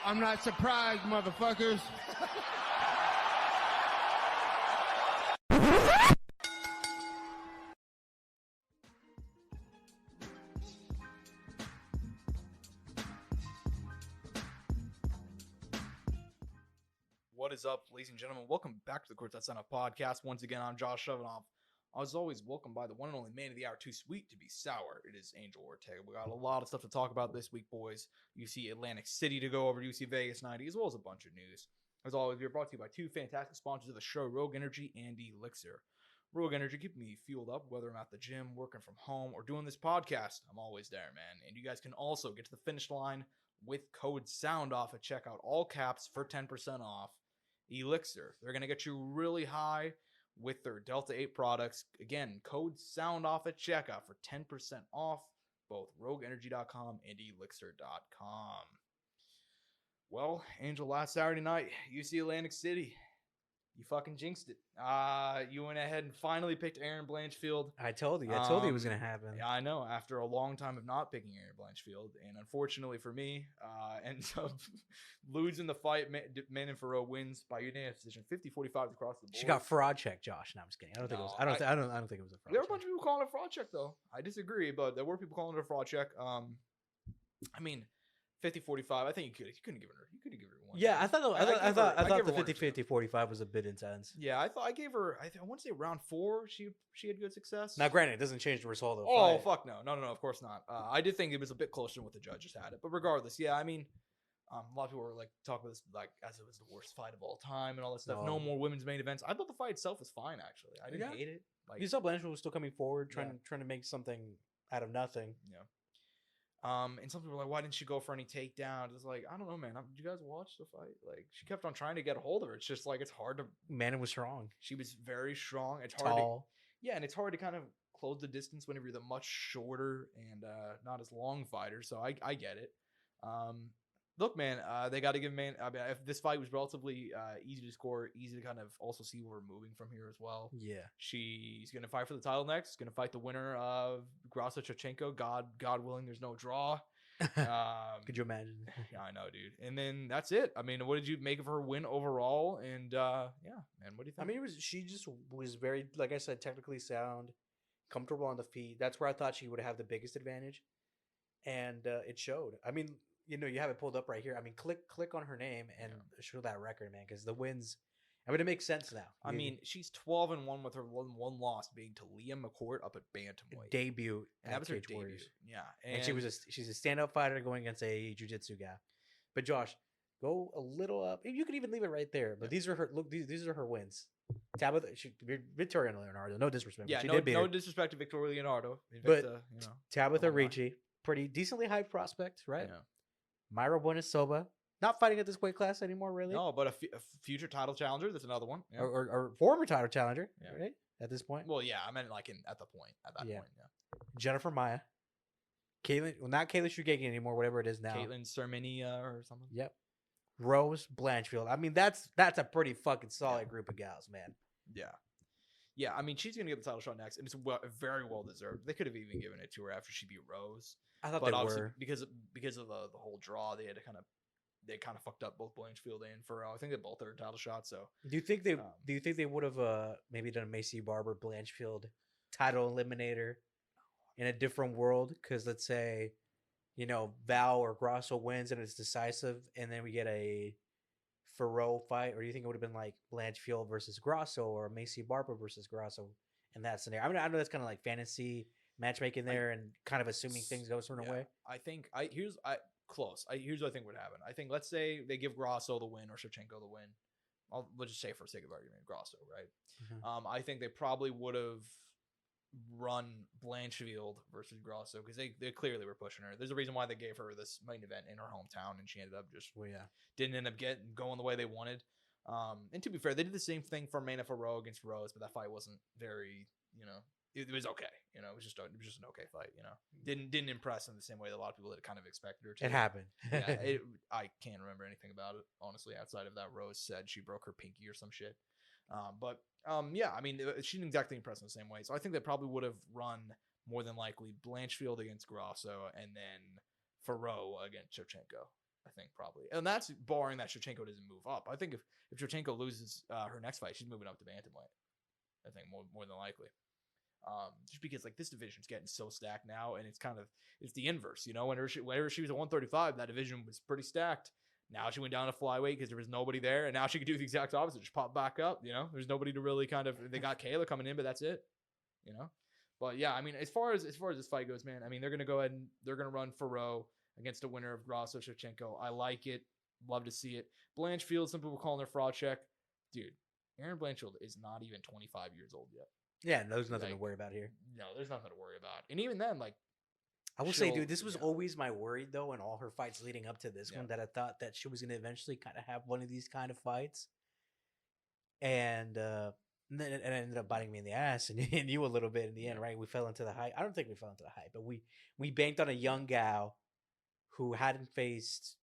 I'm not surprised, motherfuckers. What is up, ladies and gentlemen? Welcome back to the Courtside Soundoff podcast. Once again, I'm Josh Evanoff. As always, welcome by the one and only man of the hour, too sweet to be sour. It is Angel Ortega. We got a lot of stuff to talk about this week, boys. UFC Atlantic City to go over, UFC Vegas 90, as well as a bunch of news. As always, we are brought to you by two fantastic sponsors of the show, Rogue Energy and ELYXR. Rogue Energy keep me fueled up, whether I'm at the gym, working from home, or doing this podcast. I'm always there, man. And you guys can also get to the finish line with code SOUNDOFF at checkout, all caps for 10% off. ELYXR, they're going to get you really high with their Delta 8 products. Again, code SOUNDOFF at checkout for 10% off both rogueenergy.com and ELYXR.com. Well, Angel, last Saturday night, UFC Atlantic City. You fucking jinxed it. You went ahead and finally picked Aaron Blanchfield. I told you it was going to happen. Yeah, I know. After a long time of not picking Aaron Blanchfield. And unfortunately for me, ends up losing the fight. Manon Farrow wins by unanimous decision, 50-45 across the board. She got fraud check, Josh. No, I'm just kidding. I don't think it was. I don't think it was a fraud. There were a bunch of people calling it a fraud check, though. I disagree, but there were people calling it a fraud check. I mean, 50-45. I think you couldn't give her. You could have given her one. Yeah, I thought the 50-45 was a bit intense. Yeah, I gave her. I want to say round 4. She had good success. Now, granted, it doesn't change the result of the fight. fight. Fuck no, of course not. I did think it was a bit closer than what the judges had it, but regardless, yeah, I mean, a lot of people were like talking about this like as it was the worst fight of all time and all that stuff. No more women's main events. I thought the fight itself was fine, actually. I didn't hate it. Like, you saw Blanchfield was still coming forward, trying to make something out of nothing. Yeah. And some people were like, why didn't she go for any takedowns? It's like, I don't know, man. Did you guys watch the fight? Like, she kept on trying to get a hold of her. It's just like, it's hard to. Manon was strong. She was very strong. It's hard. Tall. And it's hard to kind of close the distance whenever you're the much shorter and not as long fighter. So I get it. Look, man, they got to give man. I mean, if this fight was relatively easy to score, easy to kind of also see where we're moving from here as well. Yeah, she's gonna fight for the title next. Gonna fight the winner of Grasso Chochenko. God willing, there's no draw. Could you imagine? Yeah, I know, dude. And then that's it. I mean, what did you make of her win overall? And yeah, man, what do you think? I mean, she just was very, like I said, technically sound, comfortable on the feet. That's where I thought she would have the biggest advantage, and it showed. I mean. You know, you have it pulled up right here. I mean, click on her name and show that record, man, because the wins. I mean, it makes sense now. I mean, she's 12-1 with her one loss being to Leah McCourt up at bantamweight. Debut. And that was her debut. Warriors. Yeah, and she's a stand-up fighter going against a jiu-jitsu guy. But Josh, go a little up. You could even leave it right there. But these are her. Look, these are her wins. Tabitha, Victoria Leonardo. No disrespect. Yeah, no disrespect to Victoria Leonardo. But Tabitha Ricci, pretty decently hyped prospect, right? Yeah. Mayra Buenasoba, not fighting at this weight class anymore, really. No, but a future title challenger. That's another one. Yeah. Or former title challenger, right? At this point. Well, yeah, I meant like at that point. Yeah. Jennifer Maia. Caitlin, well, not Caitlin Shugeki anymore, whatever it is now. Caitlin Serminia or something. Yep. Rose Blanchfield. I mean, that's a pretty fucking solid group of gals, man. Yeah, I mean, she's going to get the title shot next, and it's very well deserved. They could have even given it to her after she beat Rose. I thought they were. Because of the whole draw, they had to kind of fucked up both Blanchfield and Farrell. I think they both their title shots. So do you think they would have maybe done a Macy Barber Blanchfield title eliminator in a different world? Because let's say, Val or Grasso wins and it's decisive, and then we get a Farrell fight, or do you think it would have been like Blanchfield versus Grasso or Macy Barber versus Grasso in that scenario? I mean, I know that's kind of like fantasy matchmaking there and kind of assuming things go a certain way. I think here's what I think would happen. I think, let's say they give Grasso the win or Shevchenko the win. Let's just say for sake of argument, Grasso, right? Mm-hmm. I think they probably would have run Blanchfield versus Grasso because they clearly were pushing her. There's a reason why they gave her this main event in her hometown, and she ended up didn't end up going the way they wanted. And to be fair, they did the same thing for Manon Farrow against Rose, but that fight wasn't very, it was okay. It was just an okay fight. Didn't impress in the same way that a lot of people had kind of expected her to. It happened. I can't remember anything about it honestly, outside of that Rose said she broke her pinky or some shit. Yeah, I mean, she didn't exactly impress in the same way. So I think they probably would have run more than likely Blanchfield against Grasso and then Farrow against Shevchenko. I think probably, and that's barring that Shevchenko doesn't move up. I think if Shevchenko loses her next fight, she's moving up to bantamweight. I think more than likely. Just because like this division's getting so stacked now, and it's the inverse. You know, whenever she was at 135, that division was pretty stacked. Now she went down to flyweight because there was nobody there, and now she could do the exact opposite, just pop back up. You know, there's nobody to really they got Kayla coming in, but that's it. You know, but yeah, I mean, as far as this fight goes, man, I mean, they're gonna go ahead and they're gonna run Faro against a winner of Grasso Shevchenko. I like it, love to see it. Blanchfield, some people calling her fraud check, dude. Aaron Blanchfield is not even 25 years old yet. Yeah, no, there's nothing to worry about here. No, there's nothing to worry about. And even then, like, I will say, dude, this was always my worry, though, in all her fights leading up to this one, that I thought that she was going to eventually kind of have one of these kind of fights. And then it ended up biting me in the ass and you a little bit in the end, right? We fell into the hype. I don't think we fell into the hype, but we banked on a young gal who hadn't faced,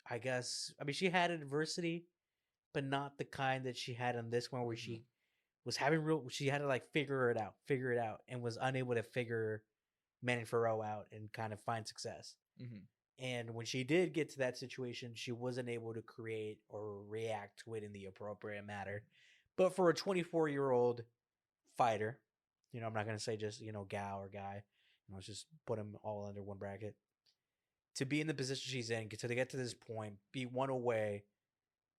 I guess, I mean, she had adversity, but not the kind that she had in this one where she was having she had to like figure it out, and was unable to figure Manning Farrow out and kind of find success. And when she did get to that situation, she wasn't able to create or react to it in the appropriate manner. But for a 24-year-old fighter, you know, I'm not going to say just, you know, gal or guy, you know, let's just put them all under one bracket. To be in the position she's in, to get to this point, be one away,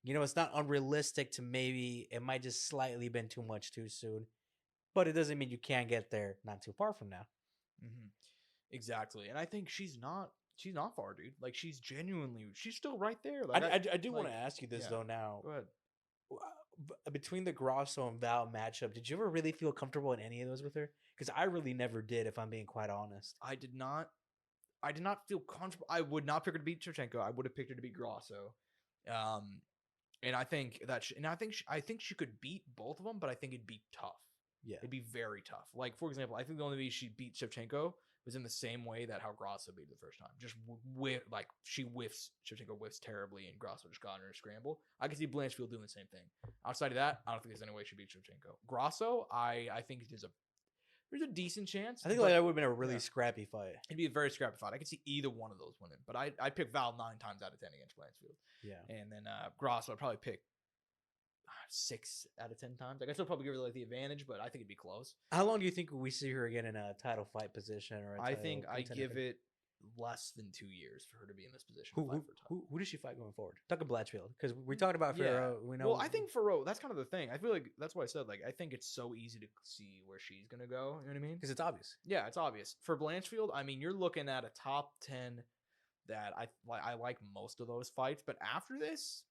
you know, it's not unrealistic to maybe it might just slightly been too much too soon, but it doesn't mean you can't get there not too far from now. Exactly. And I think she's not far, dude. Like, she's still right there. Like, I do want to ask you this though now. Go ahead. Between the Grasso and Val matchup, did you ever really feel comfortable in any of those with her? Because I really never did, if I'm being quite honest. I did not feel comfortable. I would not pick her to beat Shevchenko. I would have picked her to beat Grasso. And I think I think she could beat both of them, but I think it'd be tough. Yeah, it'd be very tough. Like, for example, I think the only way she beat Shevchenko was in the same way that how Grasso beat her the first time. Just Shevchenko whiffs terribly, and Grasso just got in her scramble. I could see Blanchfield doing the same thing. Outside of that, I don't think there's any way she beat Shevchenko. Grasso, I think there's a decent chance. I think like that would have been a really scrappy fight. It'd be a very scrappy fight. I could see either one of those winning, but I'd pick Val 9 times out of 10 against Blanchfield. Yeah, and then Grasso, I'd probably pick 6 out of 10 times. I guess I'll probably give her like the advantage, but I think it'd be close. How long do you think we see her again in a title fight position? Or I think I give it less than 2 years for her to be in this position. Who does she fight going forward? Talking Blatchfield, because we talked about Farrow. We know. Well, I think Farrow. That's kind of the thing. I feel like that's why I said like I think it's so easy to see where she's gonna go. You know what I mean? Because it's obvious. Yeah, it's obvious. For Blanchfield, I mean, you're looking at a top 10 that I like most of those fights, but after this,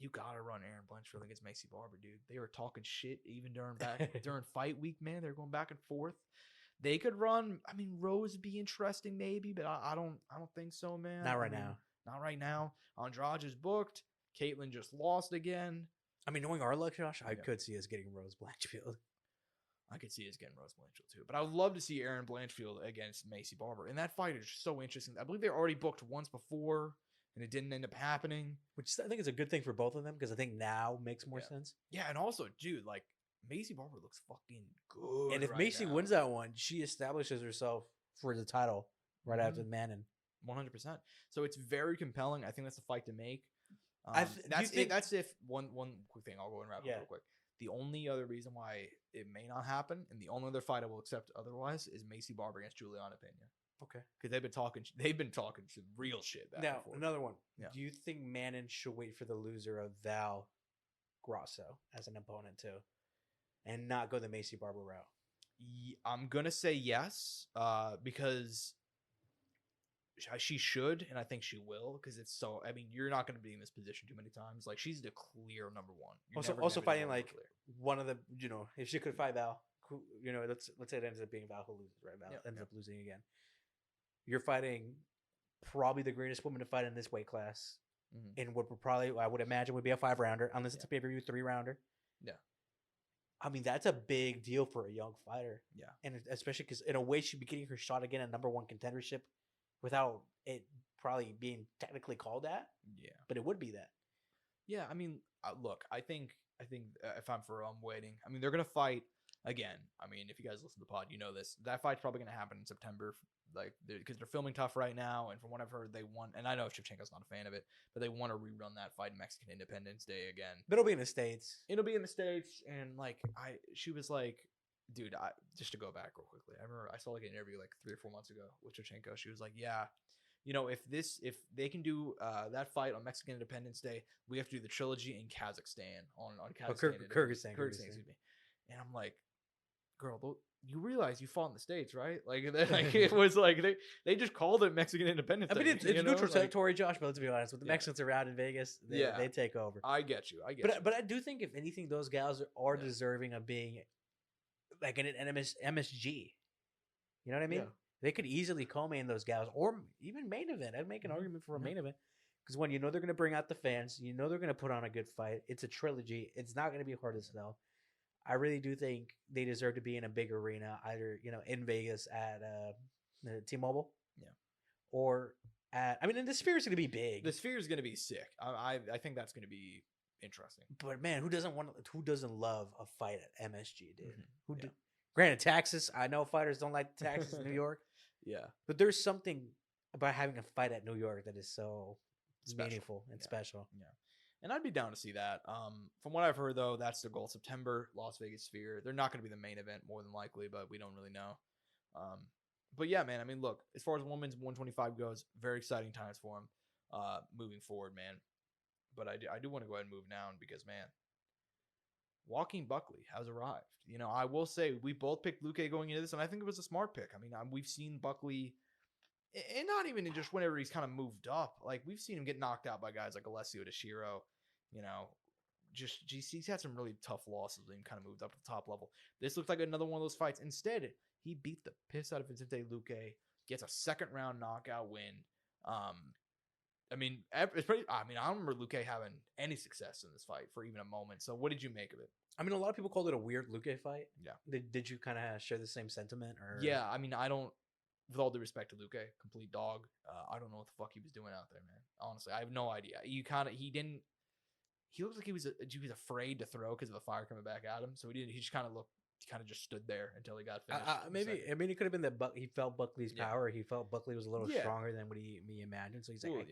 you gotta run Aaron Blanchfield against Macy Barber, dude. They were talking shit even during fight week, man. They're going back and forth. They could run. I mean, Rose would be interesting, maybe, but I don't think so, man. Not right now. Not right now. Andrade is booked. Caitlyn just lost again. I mean, knowing our luck, Josh, I could see us getting Rose Blanchfield. I could see us getting Rose Blanchfield too, but I would love to see Aaron Blanchfield against Macy Barber, and that fight is so interesting. I believe they already booked once before, and it didn't end up happening, which I think is a good thing for both of them because I think now makes more sense. Yeah, and also, dude, like Macy Barber looks fucking good. And if Macy wins that one, she establishes herself for the title right after Manning. 100%. So it's very compelling. I think that's the fight to make. That's if one quick thing. I'll go and wrap up real quick. The only other reason why it may not happen, and the only other fight I will accept otherwise, is Macy Barber against Juliana Pena. Okay, because they've been talking some real shit back now, and forth. Another one. Yeah. Do you think Manning should wait for the loser of Val Grasso as an opponent too, and not go the Macy Barber route? I'm gonna say yes, because she should, and I think she will, because it's so. I mean, you're not gonna be in this position too many times. Like, she's the clear number one. Also fighting like one of the, you know, if she could fight Val, who, you know, let's say it ends up being Val who loses, right? Val ends up losing again. You're fighting probably the greatest woman to fight in this weight class, and what I would imagine would be a 5-rounder, unless it's a pay-per-view 3-rounder. Yeah, I mean, that's a big deal for a young fighter. Yeah, and especially because in a way she'd be getting her shot again at number 1 contendership, without it probably being technically called that. Yeah, but it would be that. Yeah, I mean, look, I think if I'm for waiting, I mean, they're gonna fight again. I mean, if you guys listen to the pod, you know this. That fight's probably gonna happen in September, like because they're filming Tough right now, and from what I've heard, they want. And I know Shevchenko's not a fan of it, but they want to rerun that fight Mexican Independence Day again. But it'll be in the States. It'll be in the States, and like she was like, dude, just to go back real quickly, I remember I saw like an interview like 3 or 4 months ago with Shevchenko. She was like, yeah. If they can do that fight on Mexican Independence Day, we have to do the trilogy in Kazakhstan on Kazakhstan. Kyrgyzstan, excuse me. And I'm like, girl, you realize you fought in the States, right? Like it was like they just called it Mexican Independence Day. I mean, it's neutral territory, Josh. But let's be honest, with the Mexicans around in Vegas, they take over. I get you. But I do think if anything, those gals are deserving of being like an MSG. You know what I mean? Yeah. They could easily co-main those gals, or even main event. I'd make an argument for a main event because when they're going to bring out the fans, they're going to put on a good fight. It's a trilogy. It's not going to be hard to sell. I really do think they deserve to be in a big arena, either in Vegas at T-Mobile, or at. I mean, and the Sphere is going to be big. The Sphere is going to be sick. I think that's going to be interesting. But man, who doesn't love a fight at MSG, dude? Granted, taxes. I know fighters don't like taxes in New York. Yeah, but there's something about having a fight at New York that is so meaningful and special. Yeah, and I'd be down to see that. From what I've heard, though, that's the goal. September, Las Vegas Sphere. They're not going to be the main event, more than likely, but we don't really know. But yeah, man. I mean, look, as far as women's 125 goes, very exciting times for them moving forward, man. But I do want to go ahead and move now because, man, Joaquin Buckley has arrived. I will say we both picked Luque going into this, and I think it was a smart pick. I mean, we've seen Buckley, and not even in just whenever he's kind of moved up. Like, we've seen him get knocked out by guys like Alessio DeShiro. He's had some really tough losses when he kind of moved up to the top level. This looks like another one of those fights. Instead, he beat the piss out of Vicente Luque, gets a second-round knockout win. I mean, it's pretty. I mean, I don't remember Luque having any success in this fight for even a moment. So, what did you make of it? I mean, a lot of people called it a weird Luque fight. Yeah. Did you kind of share the same sentiment? Or yeah, I mean, I don't. With all due respect to Luque, complete dog. I don't know what the fuck he was doing out there, man. Honestly, I have no idea. He didn't. He looked like he was afraid to throw because of the fire coming back at him. So he didn't. He just kind of looked. He kind of just stood there until he got finished. Maybe. I mean, it could have been that he felt Buckley's power. He felt Buckley was a little stronger than what he imagined. So he's like,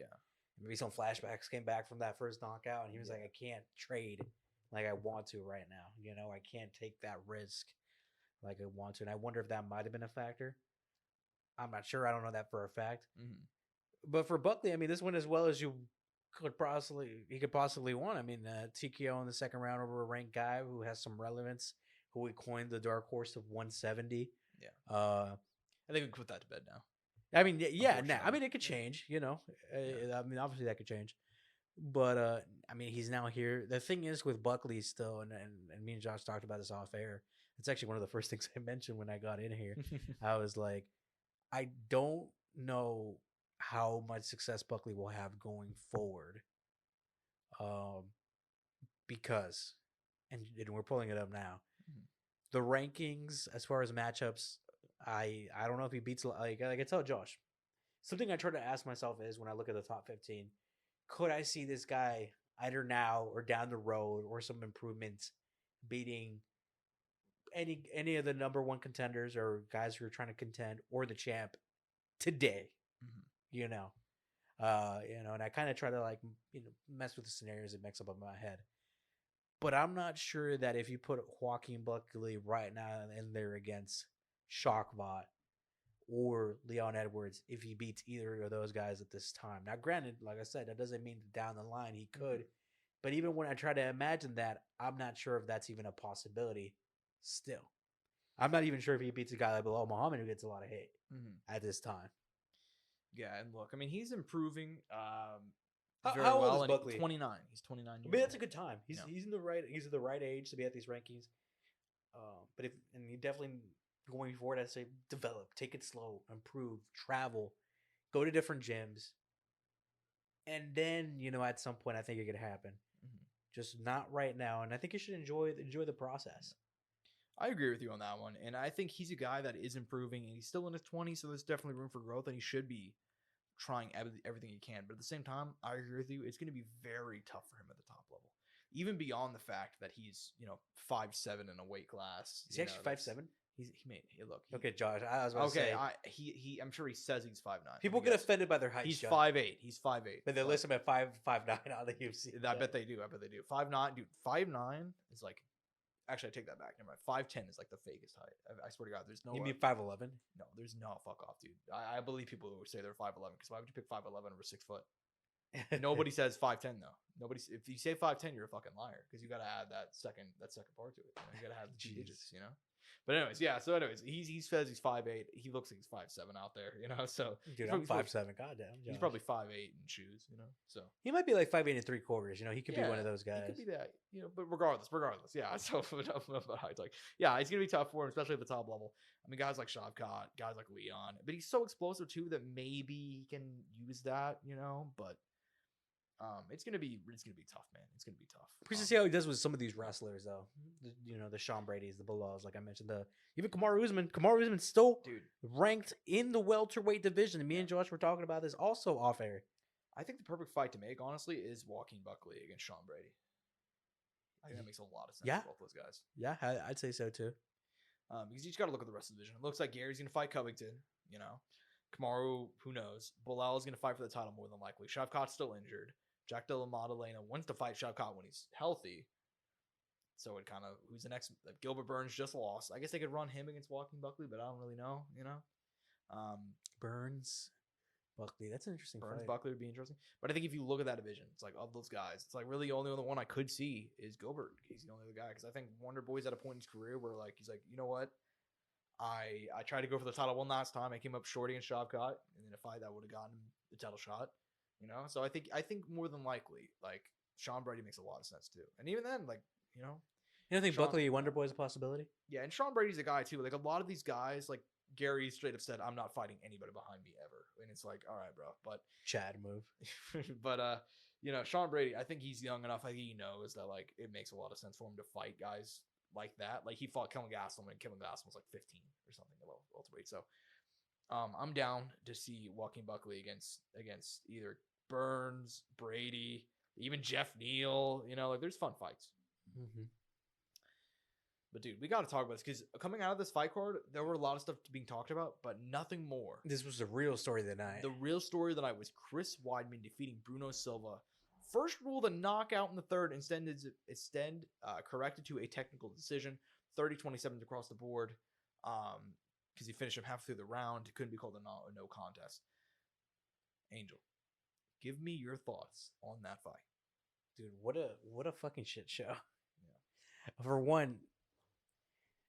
maybe some flashbacks came back from that first knockout, and he was like, I can't trade like I want to right now. I can't take that risk like I want to. And I wonder if that might have been a factor. I'm not sure. I don't know that for a fact. Mm-hmm. But for Buckley, I mean, this went as well as he could possibly want. I mean, TKO in the second round over a ranked guy who has some relevance, who we coined the dark horse of 170. Yeah. I think we can put that to bed now. I mean, I mean, it could change, I mean, obviously that could change. But, I mean, he's now here. The thing is with Buckley still, and me and Josh talked about this off air. It's actually one of the first things I mentioned when I got in here. I was like, I don't know how much success Buckley will have going forward. Because, and we're pulling it up now, the rankings as far as matchups, I don't know if he beats, like I tell Josh, something I try to ask myself is when I look at the top 15, could I see this guy either now or down the road or some improvements beating any of the number one contenders or guys who are trying to contend or the champ today? And I kind of try to mess with the scenarios it makes up in my head. But I'm not sure that if you put Joaquin Buckley right now in there against Shockbot or Leon Edwards, if he beats either of those guys at this time. Now, granted, like I said, that doesn't mean down the line he could. But even when I try to imagine that, I'm not sure if that's even a possibility still. I'm not even sure if he beats a guy like Bilal Muhammad who gets a lot of hate at this time. Yeah, and look, I mean, he's improving how old is Buckley? 29. He's 29 years old. But that's a good time. He's in the right age to be at these rankings. But he definitely going forward, I'd say develop, take it slow, improve, travel, go to different gyms. And then, at some point I think it could happen. Just not right now. And I think you should enjoy the process. I agree with you on that one. And I think he's a guy that is improving, and he's still in his 20s, so there's definitely room for growth, and he should be trying everything he can. But at the same time, I agree with you. It's going to be very tough for him at the top level. Even beyond the fact that he's, 5'7" in a weight class. Is he actually 5'7"? He made look. Okay, Josh. I was about to say. I'm sure he says he's 5'9". People get offended by their height. He's 5'8". He's 5'8". But they list him at 5'9" on the UFC. I bet they do. 5'9", dude. 5'9" is like. Actually, I take that back. Never mind. 5'10" is like the fakest height. I swear to God, there's no. You mean 5'11"? No, there's no fuck off, dude. I believe people who say they're 5'11" because why would you pick 5'11" over 6 foot? Nobody says 5'10" though. Nobody. If you say 5'10", you're a fucking liar because you got to add that second part to it. You got to have the 2 digits, you know. But anyways, yeah. So anyways, he says he's 5'8". He looks like he's 5'7" out there, you know. So dude, I'm 5'7". Goddamn, he's probably 5'8" in shoes, you know. So he might be like 5'8" and 3/4. You know, he could be one of those guys. He could be that, you know. But regardless, yeah. So about height, like, yeah, it's gonna be tough for him, especially at the top level. I mean, guys like Shavkat, guys like Leon, but he's so explosive too that maybe he can use that, you know. But it's gonna be tough, man. It's gonna be tough. We should see how he does with some of these wrestlers, though. You know, the Sean Brady's, the Bilal's, like I mentioned. Even Kamaru Usman. Kamaru Usman's still ranked in the welterweight division. And me and Josh were talking about this also off air. I think the perfect fight to make, honestly, is Joaquin Buckley against Sean Brady. I think that makes a lot of sense for both those guys. Yeah, I'd say so too. Because you just got to look at the rest of the division. It looks like Gary's going to fight Covington, you know. Kamaru, who knows? Bilal is going to fight for the title more than likely. Shavkat's still injured. Jack Della Maddalena wants to fight Shavkat when he's healthy. So it kind of, who's the next? Gilbert Burns just lost. I guess they could run him against Joaquin Buckley, but I don't really know, you know. Burns, Buckley, that's an interesting fight. Buckley would be interesting. But I think if you look at that division, it's like of those guys, it's like really the only other one I could see is Gilbert. He's the only other guy because I think Wonder Boy's at a point in his career where like he's like, you know what? I tried to go for the title one last time. I came up short against Shavkat, and in a fight that would have gotten him the title shot. You know, so I think more than likely, like Sean Brady makes a lot of sense too. And even then, like, you know, you don't think Buckley Wonder Boy is a possibility? Yeah, and Sean Brady's a guy too. Like a lot of these guys, like Gary straight up said, "I'm not fighting anybody behind me ever," and it's like, all right, bro. But Chad move. But you know, Sean Brady, I think he's young enough. I think he knows that like it makes a lot of sense for him to fight guys like that. Like he fought Kevin Gastelum, and Kevin Gastelum was like 15 or something at welterweight. So I'm down to see Joaquin Buckley against either Burns, Brady, even Jeff Neal. You know, like there's fun fights. Mm-hmm. But dude, we got to talk about this because coming out of this fight card, there were a lot of stuff being talked about, but nothing more. This was the real story of the night. The real story of the night was Chris Weidman defeating Bruno Silva. First ruled a knockout in the third, instead corrected to a technical decision. 30-27 across the board. Because he finished him half through the round. It couldn't be called a no contest. Angel, give me your thoughts on that fight. Dude, what a fucking shit show. Yeah. For one,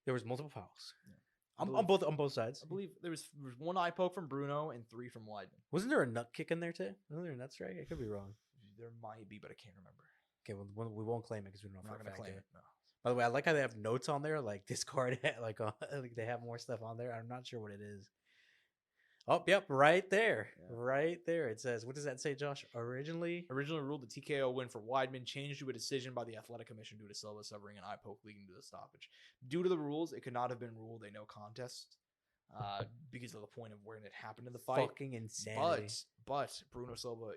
there was multiple fouls. Yeah. On both sides. I believe there was one eye poke from Bruno and 3 from Weidman. Wasn't there a nut kick in there too? Wasn't there a nut strike? I could be wrong. There might be, but I can't remember. Okay, well, we won't claim it because we don't know. I'm not gonna claim it. No. By the way, I like how they have notes on there, like this card, like they have more stuff on there. I'm not sure what it is. Oh, yep, right there. Yeah. Right there. It says, what does that say, Josh? Originally ruled the TKO win for Weidman, changed to a decision by the Athletic Commission due to Silva suffering an eye poke leading to the stoppage. Due to the rules, it could not have been ruled a no contest because of the point of where it happened in the fight. Fucking insanity. But Bruno Silva,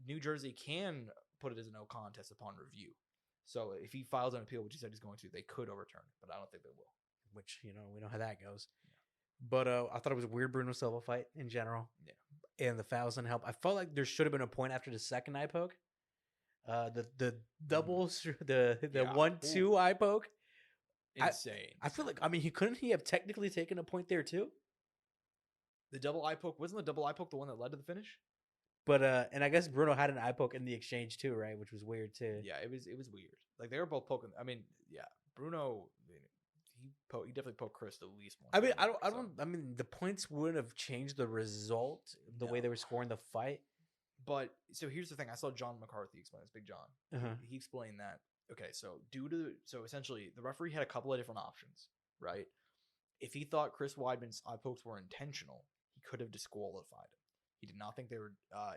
New Jersey can put it as a no contest upon review. So if he files an appeal, which he said he's going to, they could overturn it, but I don't think they will. Which, you know, we know how that goes. But I thought it was a weird Bruno Silva fight in general. Yeah. And the fouls didn't help. I felt like there should have been a point after the second eye poke. The doubles, the 1-2 eye poke. Insane. I feel like, couldn't he have technically taken a point there too? The double eye poke, wasn't the double eye poke the one that led to the finish? But and I guess Bruno had an eye poke in the exchange too, right? Which was weird too. Yeah, it was weird. Like they were both poking. I mean, yeah, Bruno, he definitely poked Chris at least once. I mean, the points wouldn't have changed the result the way they were scoring the fight. But so here's the thing: I saw John McCarthy explain this. Big John. Uh-huh. He explained that. Okay, so essentially the referee had a couple of different options, right? If he thought Chris Weidman's eye pokes were intentional, he could have disqualified him. He did not think they were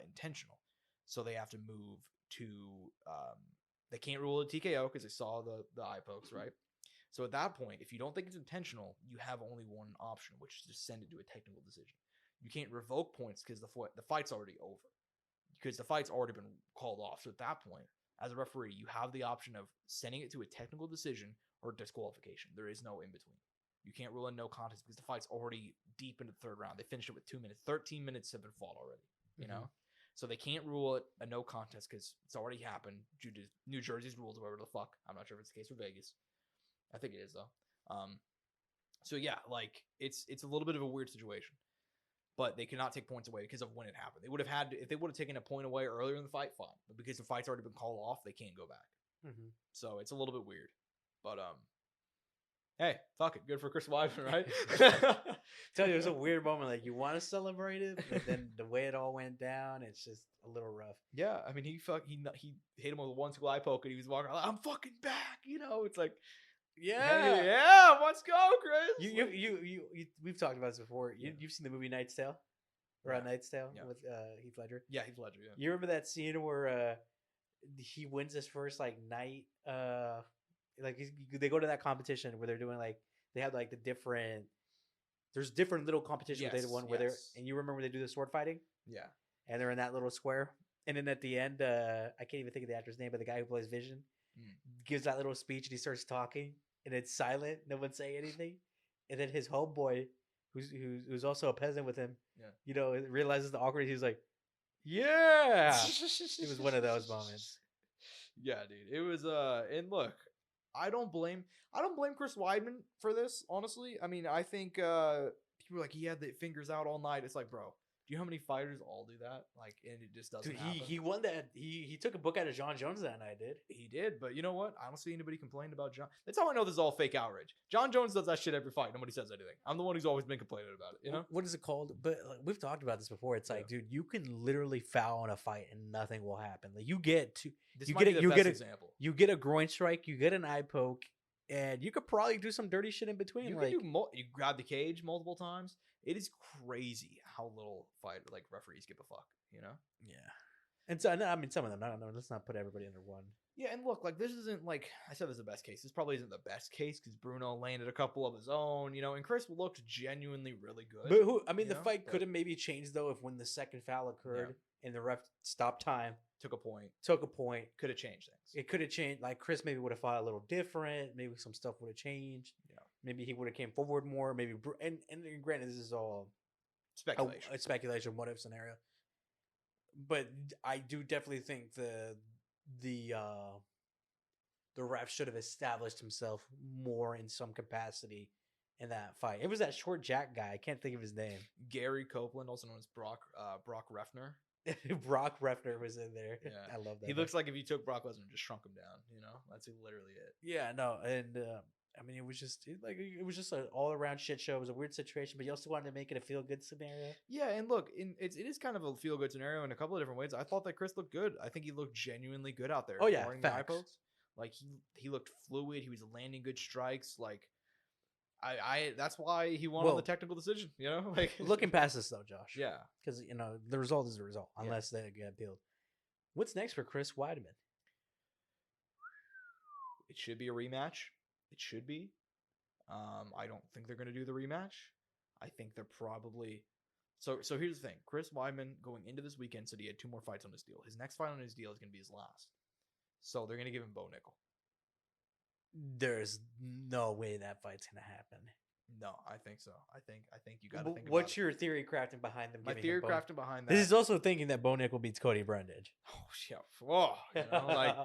intentional, so they have to move to. They can't rule a TKO because they saw the eye pokes, right? So at that point, if you don't think it's intentional, you have only one option, which is to send it to a technical decision. You can't revoke points because the fight's already over, because the fight's already been called off. So at that point, as a referee, you have the option of sending it to a technical decision or disqualification. There is no in between. You can't rule a no contest because the fight's already deep into the third round. They finished it with 2 minutes. 13 minutes have been fought already, you know? So they can't rule it a no contest because it's already happened due to New Jersey's rules or whatever the fuck. I'm not sure if it's the case for Vegas. I think it is, though. So yeah, like it's a little bit of a weird situation. But they cannot take points away because of when it happened. They would have had if they would have taken a point away earlier in the fight, fine. But because the fight's already been called off, they can't go back. So it's a little bit weird. But hey, fuck it, good for Chris Weidman, right? Tell you, it was a weird moment. Like you want to celebrate it, but then the way it all went down, it's just a little rough. Yeah, I mean he hit him with one school eye poke, and he was walking like, I'm fucking back. You know, it's like. Yeah, let's go, Chris. We've talked about this before. You've seen the movie Knight's Tale, Knight's Tale with Heath Ledger. Yeah, Heath Ledger. Yeah. You remember that scene where he wins his first like night? Like they go to that competition where they're doing like they have like there's different little competitions they won where they're and you remember when they do the sword fighting? Yeah, and they're in that little square, and then at the end, I can't even think of the actor's name, but the guy who plays Vision gives that little speech and he starts talking. And it's silent. No one's saying anything. And then his homeboy, who's also a peasant with him, you know, realizes the awkwardness. He's like, "Yeah." It was one of those moments. Yeah, dude. It was. And look, I don't blame Chris Weidman for this. Honestly, I mean, I think people are like he had the fingers out all night. It's like, bro, do you know how many fighters all do that? Like, and it just doesn't. Dude, he won that. He took a book out of John Jones that night. He did, but you know what? I don't see anybody complaining about John. That's how I know this is all fake outrage. John Jones does that shit every fight. Nobody says anything. I'm the one who's always been complaining about it. You know what is it called? But like, we've talked about this before. It's like, dude, you can literally foul in a fight and nothing will happen. Like you get you get a groin strike, you get an eye poke, and you could probably do some dirty shit in between. You like you grab the cage multiple times. It is crazy how little referees give a fuck, you know? Yeah. And so, I mean, some of them, I don't know. Let's not put everybody under one. Yeah, and look, like, this isn't, like, I said this is the best case. This probably isn't the best case because Bruno landed a couple of his own, you know, and Chris looked genuinely really good. But the fight could have maybe changed, though, if when the second foul occurred and the ref stopped time. Took a point. Could have changed things. It could have changed. Like, Chris maybe would have fought a little different. Maybe some stuff would have changed. Yeah. Maybe he would have came forward more. Maybe, and granted, this is all speculation. It's speculation, what if scenario. But I do definitely think the ref should have established himself more in some capacity in that fight. It was that short Jack guy. I can't think of his name. Gary Copeland, also known as Brock Refner. Brock Refner was in there. Yeah. I love that. He looks like if you took Brock Lesnar and just shrunk him down, you know? That's literally it. Yeah, no, and I mean, it was just an all around shit show. It was a weird situation, but you also wanted to make it a feel good scenario. Yeah, and look, it is kind of a feel good scenario in a couple of different ways. I thought that Chris looked good. I think he looked genuinely good out there. Oh yeah, facts. Like he looked fluid. He was landing good strikes. Like I that's why he won on the technical decision. You know, like looking past this though, Josh. Yeah, because you know the result is the result unless they get appealed. What's next for Chris Weidman? It should be a rematch. It should be. I don't think they're going to do the rematch. I think they're probably... So here's the thing. Chris Weidman, going into this weekend, said he had 2 more fights on his deal. His next fight on his deal is going to be his last. So they're going to give him Bo Nickel. There's no way that fight's going to happen. No, I think so. I think you got to think What's your theory crafting behind them? My theory crafting behind that... This is also thinking that Bo Nickel beats Cody Brundage. Oh, yeah. Whoa. You know, like...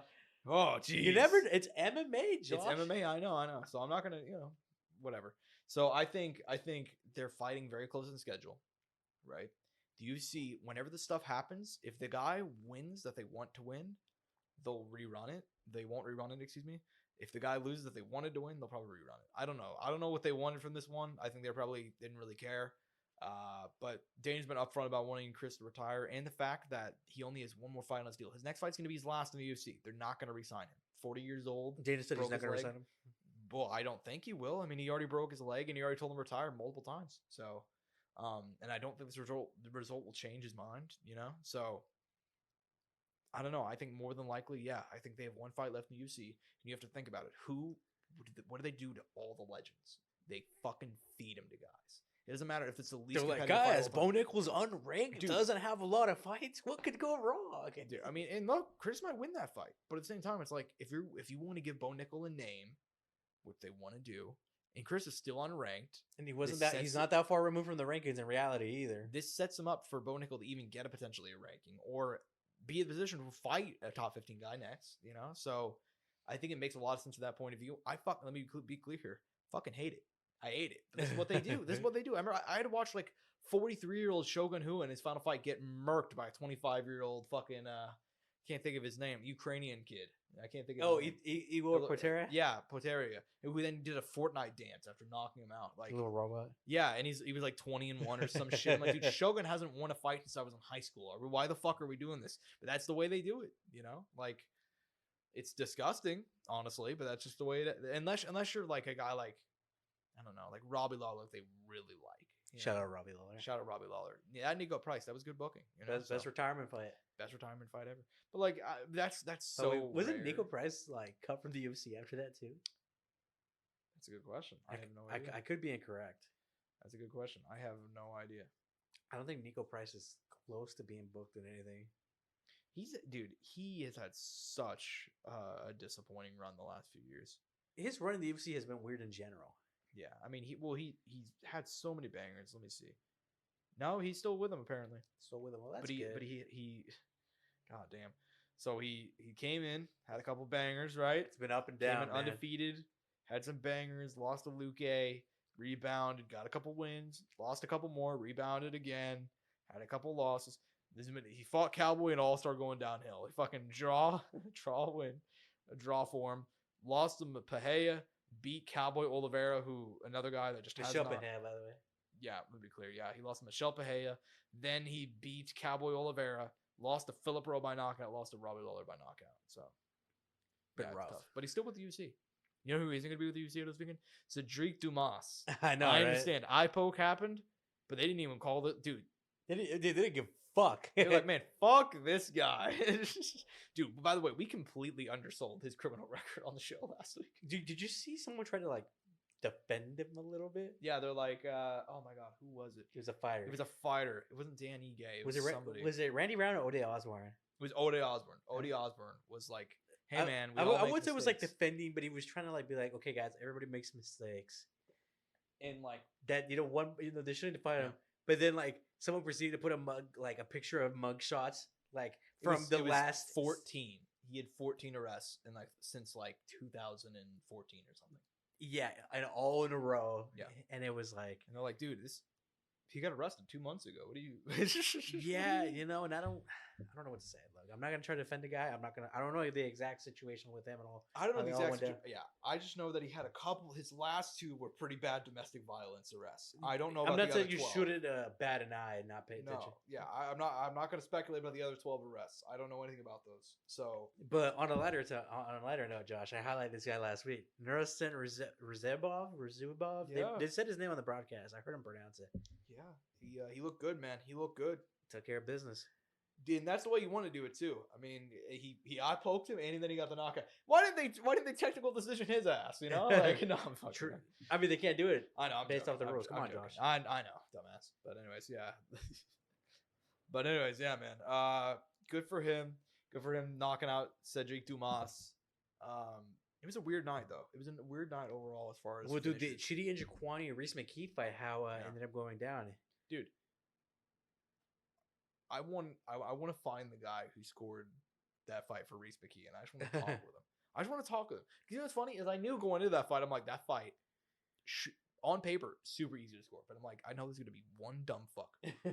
Oh, geez. It's MMA, Josh. It's MMA, I know. So I'm not going to, whatever. So I think they're fighting very close in schedule, right? The UFC, whenever this stuff happens, if the guy wins that they want to win, they'll rerun it. They won't rerun it, excuse me. If the guy loses that they wanted to win, they'll probably rerun it. I don't know. I don't know what they wanted from this one. I think they probably didn't really care. But Dana's been upfront about wanting Chris to retire and the fact that he only has 1 more fight on his deal. His next fight's going to be his last in the UFC. They're not going to re-sign him. 40 years old. Dana said he's not going to re-sign him? Well, I don't think he will. I mean, he already broke his leg and he already told him to retire multiple times. So, and I don't think the result will change his mind, So, I don't know. I think more than likely, I think they have 1 fight left in the UFC. And you have to think about it. What do they do to all the legends? They fucking feed them to guys. It doesn't matter if it's the least. They're like, guys, Bo Nickel's unranked. Dude, doesn't have a lot of fights. What could go wrong? Dude, I mean, and look, Chris might win that fight, but at the same time, it's like if you want to give Bo Nickel a name, which they want to do, and Chris is still unranked. And he wasn't This that. He's sets not that far removed from the rankings in reality either. This sets him up for Bo Nickel to even get potentially a ranking or be in a position to fight a top 15 guy next. So I think it makes a lot of sense from that point of view. Let me be clear here. Fucking hate it. I hate it. But this is what they do. This is what they do. I remember I had to watch like 43-year-old Shogun Hu in his final fight get murked by a 25-year-old fucking can't think of his name, Ukrainian kid. I can't think of his name. Igor Portera? Yeah, Portera. Who then did a Fortnite dance after knocking him out. Like little robot. Yeah, and he was like 20-1 or some shit. I'm like, dude, Shogun hasn't won a fight since I was in high school. Why the fuck are we doing this? But that's the way they do it, Like, it's disgusting, honestly, but that's just the way it. Unless you're like a guy like, I don't know, like Robbie Lawler, they really like. Shout out Robbie Lawler. Shout out Robbie Lawler. Yeah, Nico Price, that was good booking. Best retirement fight. Best retirement fight ever. But like, that's so. Wasn't rare. Nico Price like cut from the UFC after that too? That's a good question. I have no idea. I could be incorrect. That's a good question. I have no idea. I don't think Nico Price is close to being booked in anything. He has had such a disappointing run the last few years. His run in the UFC has been weird in general. Yeah, I mean, he's had so many bangers. Let me see. No, he's still with him apparently. Still with him. Well, that's good. But he, god damn. So he came in, had a couple bangers, right? It's been up and down. Came in undefeated, had some bangers, lost to Luque, rebounded, got a couple wins, lost a couple more, rebounded again, had a couple losses. He fought Cowboy and All-Star going downhill. He fucking draw win, a draw for him. Lost to Pahea, beat Cowboy Oliveira, who another guy that just has Michelle not. Pahea, by the way. Yeah, let me be clear. Yeah, he lost to Michelle Pahea. Then he beat Cowboy Oliveira. Lost to Philip Rowe by knockout. Lost to Robbie Lawler by knockout. So, been yeah, rough. tough. But he's still with the UFC. You know who isn't going to be with the UFC this weekend? Cedric Dumas. I know. I right? understand. Eye poke happened, but they didn't even call it. Dude, They didn't give a fuck. they're like, man, fuck this guy. Dude, by the way, we completely undersold his criminal record on the show last week. Did you see someone try to like defend him a little bit? Yeah, they're like, oh my god, who was it? He was a fighter. It was a fighter. It wasn't Dan Ige. It was somebody. Was it Randy Brown or Ode Osborne? It was Ode Osborne. Ode Osborne was like, hey man, I would say it was like defending, but he was trying to like be like, okay guys, everybody makes mistakes, and like that they shouldn't fight him. But then like someone proceeded to put a picture of mug shots like from the last 14. He had 14 arrests in since 2014 or something. Yeah, and all in a row. Yeah, and it was like, and they're like, dude, he got arrested 2 months ago. What do you? Yeah, and I don't know what to say. Look, I'm not gonna try to defend the guy. I don't know the exact situation with him and all. I don't know the exact situation. Yeah, I just know that he had a couple. His last 2 were pretty bad domestic violence arrests. I don't know. I'm not saying you shouldn't bat an eye and not pay attention. Yeah, I'm not going to speculate about the other 12 arrests. I don't know anything about those. So, but on a lighter note, Josh, I highlighted this guy last week. Nursen Razubov. Yeah. They said his name on the broadcast. I heard him pronounce it. Yeah, he looked good, man. He looked good. Took care of business. And that's the way you want to do it too. I mean, he eye poked him, and then he got the knockout. Why didn't they technical decision his ass? Like, no, I'm fucking. True. I mean, they can't do it. I know. I'm based joking. off the rules. I'm Come on, joking. Josh. I know, dumbass. But anyways, yeah. Man. Good for him. Good for him knocking out Cedric Dumas. It was a weird night though. It was a weird night overall as far as. Well, dude, the Chidi and Jaquani and Reese McKee fight, how ended up going down, dude. I want to find the guy who scored that fight for Reese McKee, and I just want to talk with him. I just want to talk with him. You know what's funny is I knew going into that fight, I'm like, that fight, on paper, super easy to score. But I'm like, I know there's going to be one dumb fuck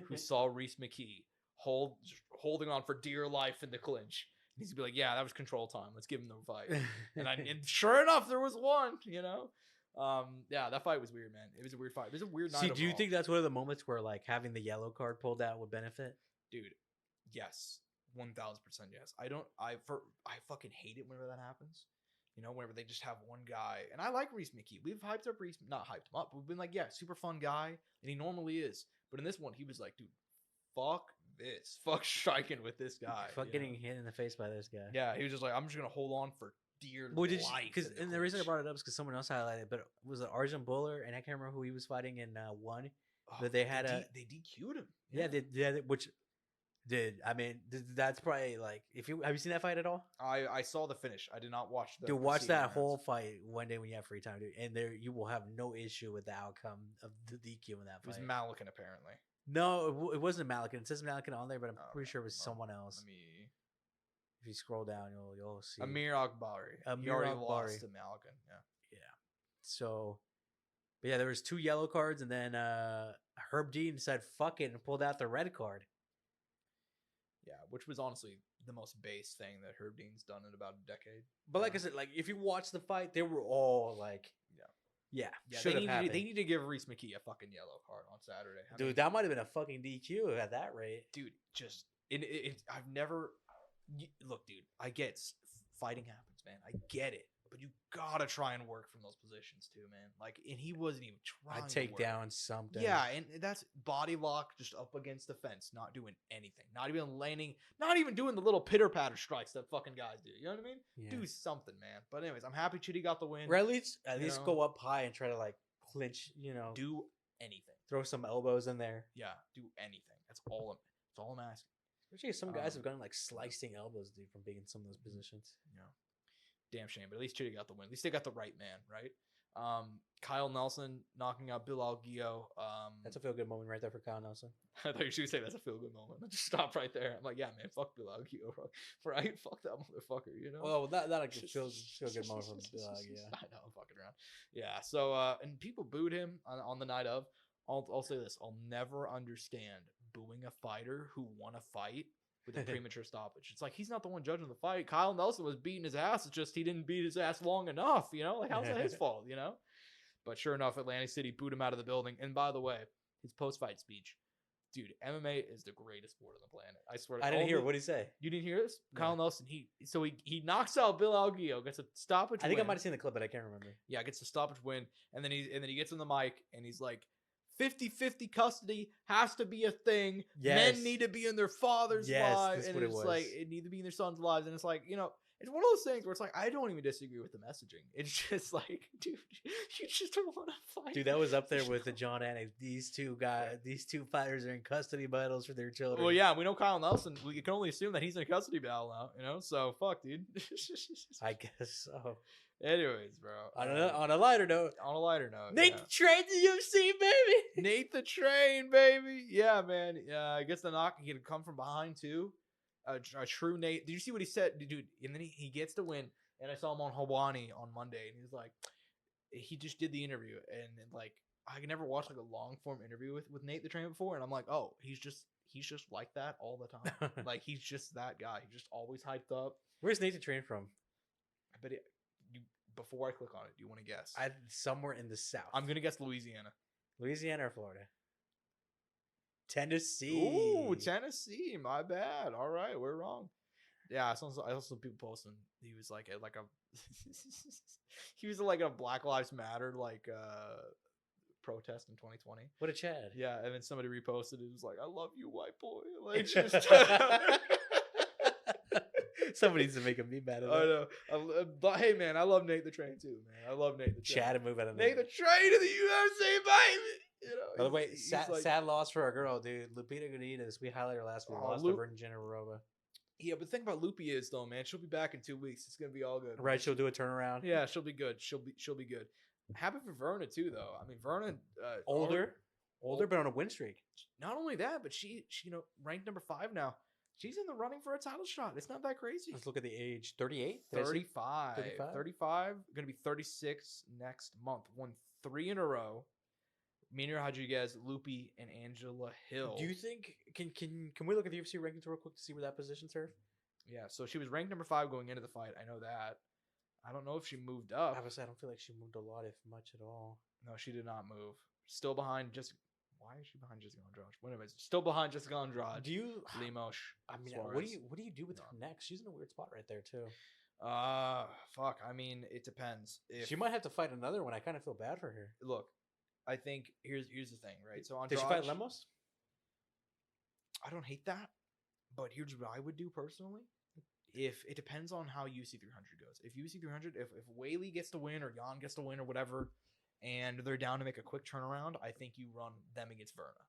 who saw Reese McKee holding on for dear life in the clinch. And he's going to be like, yeah, that was control time. Let's give him the fight. And sure enough, there was one, Yeah, that fight was weird, man. It was a weird fight. It was a weird night. See, do you think that's one of the moments where like having the yellow card pulled out would benefit? Dude, yes, 1000% yes. I fucking hate it whenever that happens. Whenever they just have one guy, and I like Reese McKee. We've hyped up Reese, not hyped him up. But we've been like, yeah, super fun guy, and he normally is. But in this one, he was like, dude, fuck this, fuck striking with this guy, fuck getting hit in the face by this guy. Yeah, he was just like, I'm just gonna hold on for dear life. Because the reason I brought it up is because someone else highlighted it, but was it Arjun Bowler, and I can't remember who he was fighting in one. But they had they DQ'd him. Yeah, which. Dude, I mean, that's probably like if you have you seen that fight at all? I saw the finish. I did not watch the. Dude, watch preceding that rounds. whole fight one day when you have free time, dude, and there you will have no issue with the outcome of the DQ in that It was fight. Malikan apparently. No, it wasn't Malikan. It says Malikan on there, but I'm Oh, pretty sure it was well, someone else. Let me. If you scroll down, you'll see Amir Akbari. He Amir already Akbari. lost to Malikan. Yeah. Yeah. So, but yeah, there was 2 yellow cards, and then Herb Dean said "fuck it" and pulled out the red card. Yeah, which was honestly the most base thing that Herb Dean's done in about a decade. But like I said, like if you watch the fight, they were all like, yeah, Yeah, should have happened. they need to give Reese McKee a fucking yellow card on Saturday. I mean, Dude, that might have been a fucking DQ at that rate. dude, just I've never look, dude. I get fighting happens, man. I get it, but you gotta try and work from those positions too, man. Like, and he wasn't even trying. I'd to take work. down something. Yeah, and that's body lock just up against the fence, not doing anything, not even landing, not even doing the little pitter patter strikes that fucking guys do. You know what I mean? Yeah. Do something, man. But anyways, I'm happy Chitty got the win. Or at least you know? go up high and try to like clinch. Do anything. Throw some elbows in there. Yeah, do anything. That's all I'm asking. Especially some guys have Um, gone like slicing elbows, dude, from being in some of those positions. Yeah. Damn shame, but at least Chitty got the win. At least they got the right man, right? Kyle Nelson knocking out Bill Algeo. That's a feel good moment right there for Kyle Nelson. I thought you should say that's a feel good moment. I just stopped right there. I'm like, yeah, man, fuck Bill Algeo, bro. Right? Fuck that motherfucker, you know? Well, that a feel good moment from Bill Algeo. I know, I'm fucking around. Yeah, so, and people booed him on the night of. I'll say this. I'll never understand booing a fighter who won a fight with a premature stoppage. It's like, he's not the one judging the fight. Kyle Nelson was beating his ass. It's just he didn't beat his ass long enough, you know? Like, how's that his fault, you know? But sure enough, Atlantic City booed him out of the building. And by the way, his post-fight speech, dude, MMA is the greatest sport on the planet. I swear. I didn't hear. What did he say? You didn't hear this? No. Kyle Nelson, he knocks out Bill Algeo, gets a stoppage I think win. I might have seen the clip, but I can't remember. Yeah, gets a stoppage win, and then he gets on the mic and he's like, 50-50 custody has to be a thing. Yes. Men need to be in their father's Yes, lives, that's and what it it's was. like it need to be in their son's lives, and it's like, you know, it's one of those things where it's like I don't even disagree with the messaging. It's just like, dude, you just don't want to fight. Dude, that was up there with the John Anik. These two fighters are in custody battles for their children. Well, yeah, we know Kyle Nelson. We can only assume that he's in a custody battle now, you know. So fuck, dude. I guess so. Anyways, bro. On a lighter note, on a lighter note, Nate the Train the UFC, baby. Nate the Train, baby. Yeah, man. I guess the knock. He could come from behind too. A true Nate. Did you see what he said, dude? And then he gets the win. And I saw him on Hawani on Monday, and he was like, he just did the interview, and like I never watched like a long form interview with Nate the Train before, and I'm like, oh, he's just like that all the time. Like he's just that guy. He's just always hyped up. Where's Nate the Train from? But before I click on it, do you want to guess? Somewhere in the South. I'm gonna guess Louisiana. Louisiana or Florida? Tennessee. Ooh, Tennessee. My bad. All right, we're wrong. Yeah, I saw people posting. He was like a he was like a Black Lives Matter protest in 2020. What a Chad. Yeah, and then somebody reposted it. It was like, "I love you, white boy." Like just. Somebody needs to make a meme out of that. I know. But hey, man, I love Nate the Train too, man. I love Nate the Train. Chad and move out of Nate the Train to the UFC, baby. You know, by the way, he's sad loss for our girl, dude. Lupita Godinez. We highlighted her last week. Lost to Virginia Rova. Yeah, but the thing about Loopy is though, man, she'll be back in 2 weeks. It's gonna be all good. Right, she'll do a turnaround. Yeah, she'll be good. She'll be good. Happy for Verna too, though. I mean, Verna, older, but on a win streak. Not only that, but she ranked number 5 now. She's in the running for a title shot. It's not that crazy. Let's look at the age. 38? 35. 35? 35. Going to be 36 next month. Won 3 in a row. Minir Rodriguez, Loopy, and Angela Hill. Do you think can we look at the UFC rankings real quick to see where that positions her? Yeah, so she was ranked number 5 going into the fight. I know that. I don't know if she moved up. Obviously, I don't feel like she moved a lot, if much at all. No, she did not move. Still behind just. Why is she behind Jessica Andrade? Well, anyways, still behind Jessica Andrade. Do you Limosh? I mean, Suarez. what do you do with her next? She's in a weird spot right there too. Fuck. I mean, it depends. She might have to fight another one. I kind of feel bad for her. Look, I think here's the thing, right? So Andrade, did she fight Lemos? I don't hate that, but here's what I would do personally. If it depends on how UFC 300 goes. If UFC 300, if Whaley gets to win or Jan gets to win or whatever, and they're down to make a quick turnaround, I think you run them against Verna.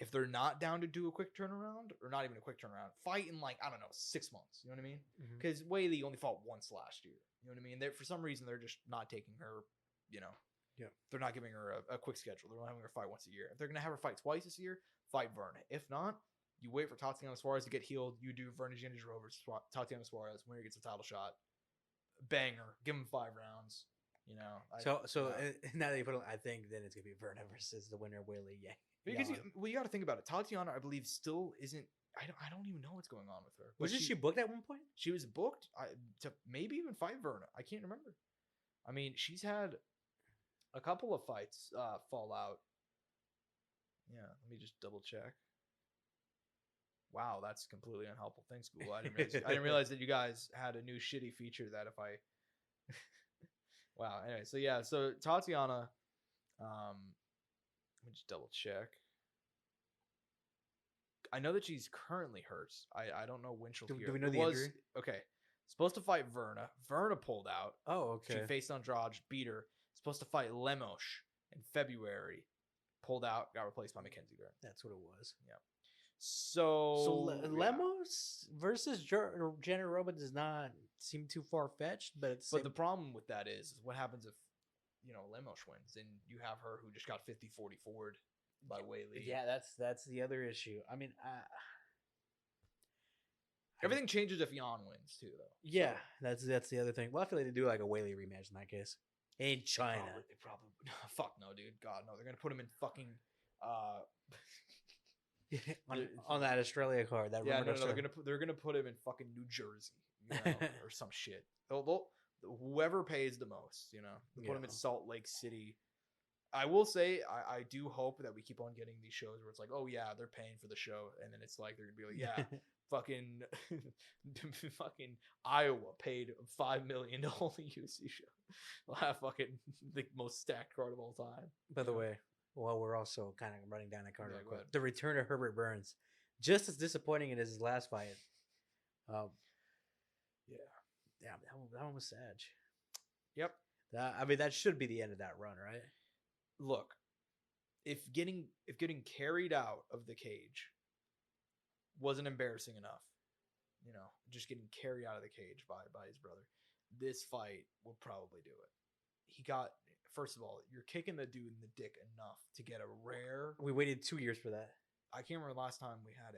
if they're not down to do a quick turnaround, or not even a quick turnaround, fight in like, I don't know, 6 months. You know what I mean? Mhm. Because Whaley only fought once last year. You know what I mean? For some reason, they're just not taking her, you know. Yeah. They're not giving her a quick schedule. They're not having her fight once a year. If they're going to have her fight twice this year, fight Verna. If not, you wait for Tatiana Suarez to get healed. You do Verna Jandrova, Tatiana Suarez, winner gets a title shot. Banger. Give him 5 rounds. You know. Now that you put it, I think then it's gonna be Verna versus the winner of Whaley. Yeah, Because you got to think about it. Tatiana, I believe, still isn't. I don't even know what's going on with her. Wasn't she booked at one point? She was booked to maybe even fight Verna. I can't remember. I mean, she's had a couple of fights fall out. Yeah, let me just double check. Wow, that's completely unhelpful. Thanks, Google. I didn't realize that you guys had a new shitty feature that if I. Wow. Anyway, so Tatiana. Let me just double check. I know that she's currently hurt. I don't know when she'll heal. Do we know the injury? Okay. Supposed to fight Verna. Verna pulled out. Oh, okay. She faced Andrade, beat her. Supposed to fight Lemos in February. Pulled out, got replaced by Mackenzie Dern. That's what it was. Yeah. So Lemos versus Jandrova does not seem too far fetched, but the problem with that is what happens if Lemos wins and you have her who just got 50-40 forward by Whaley. Yeah, that's the other issue. I mean, everything changes if Jan wins too, though. Yeah, so. that's the other thing. Well, I feel like they do like a Whaley rematch in that case. In China, they probably fuck no, dude. God no, they're gonna put him in fucking on that Australia card. That no, they're gonna put him in fucking New Jersey, or some shit. They'll whoever pays the most, they'll put him in Salt Lake City. I will say, I do hope that we keep on getting these shows where it's like, oh yeah, they're paying for the show, and then it's like they're gonna be like, yeah, fucking Iowa paid $5 million to hold the UFC show. They'll have fucking the most stacked card of all time. By the way, well, we're also kind of running down that card real quick. Ahead. The return of Herbert Burns, just as disappointing in his last fight. Yeah, that one was sad. Yep. I mean, that should be the end of that run, right? Look, if getting carried out of the cage wasn't embarrassing enough, just getting carried out of the cage by his brother, this fight would probably do it. First of all, you're kicking the dude in the dick enough to get a rare. We waited 2 years for that. I can't remember the last time we had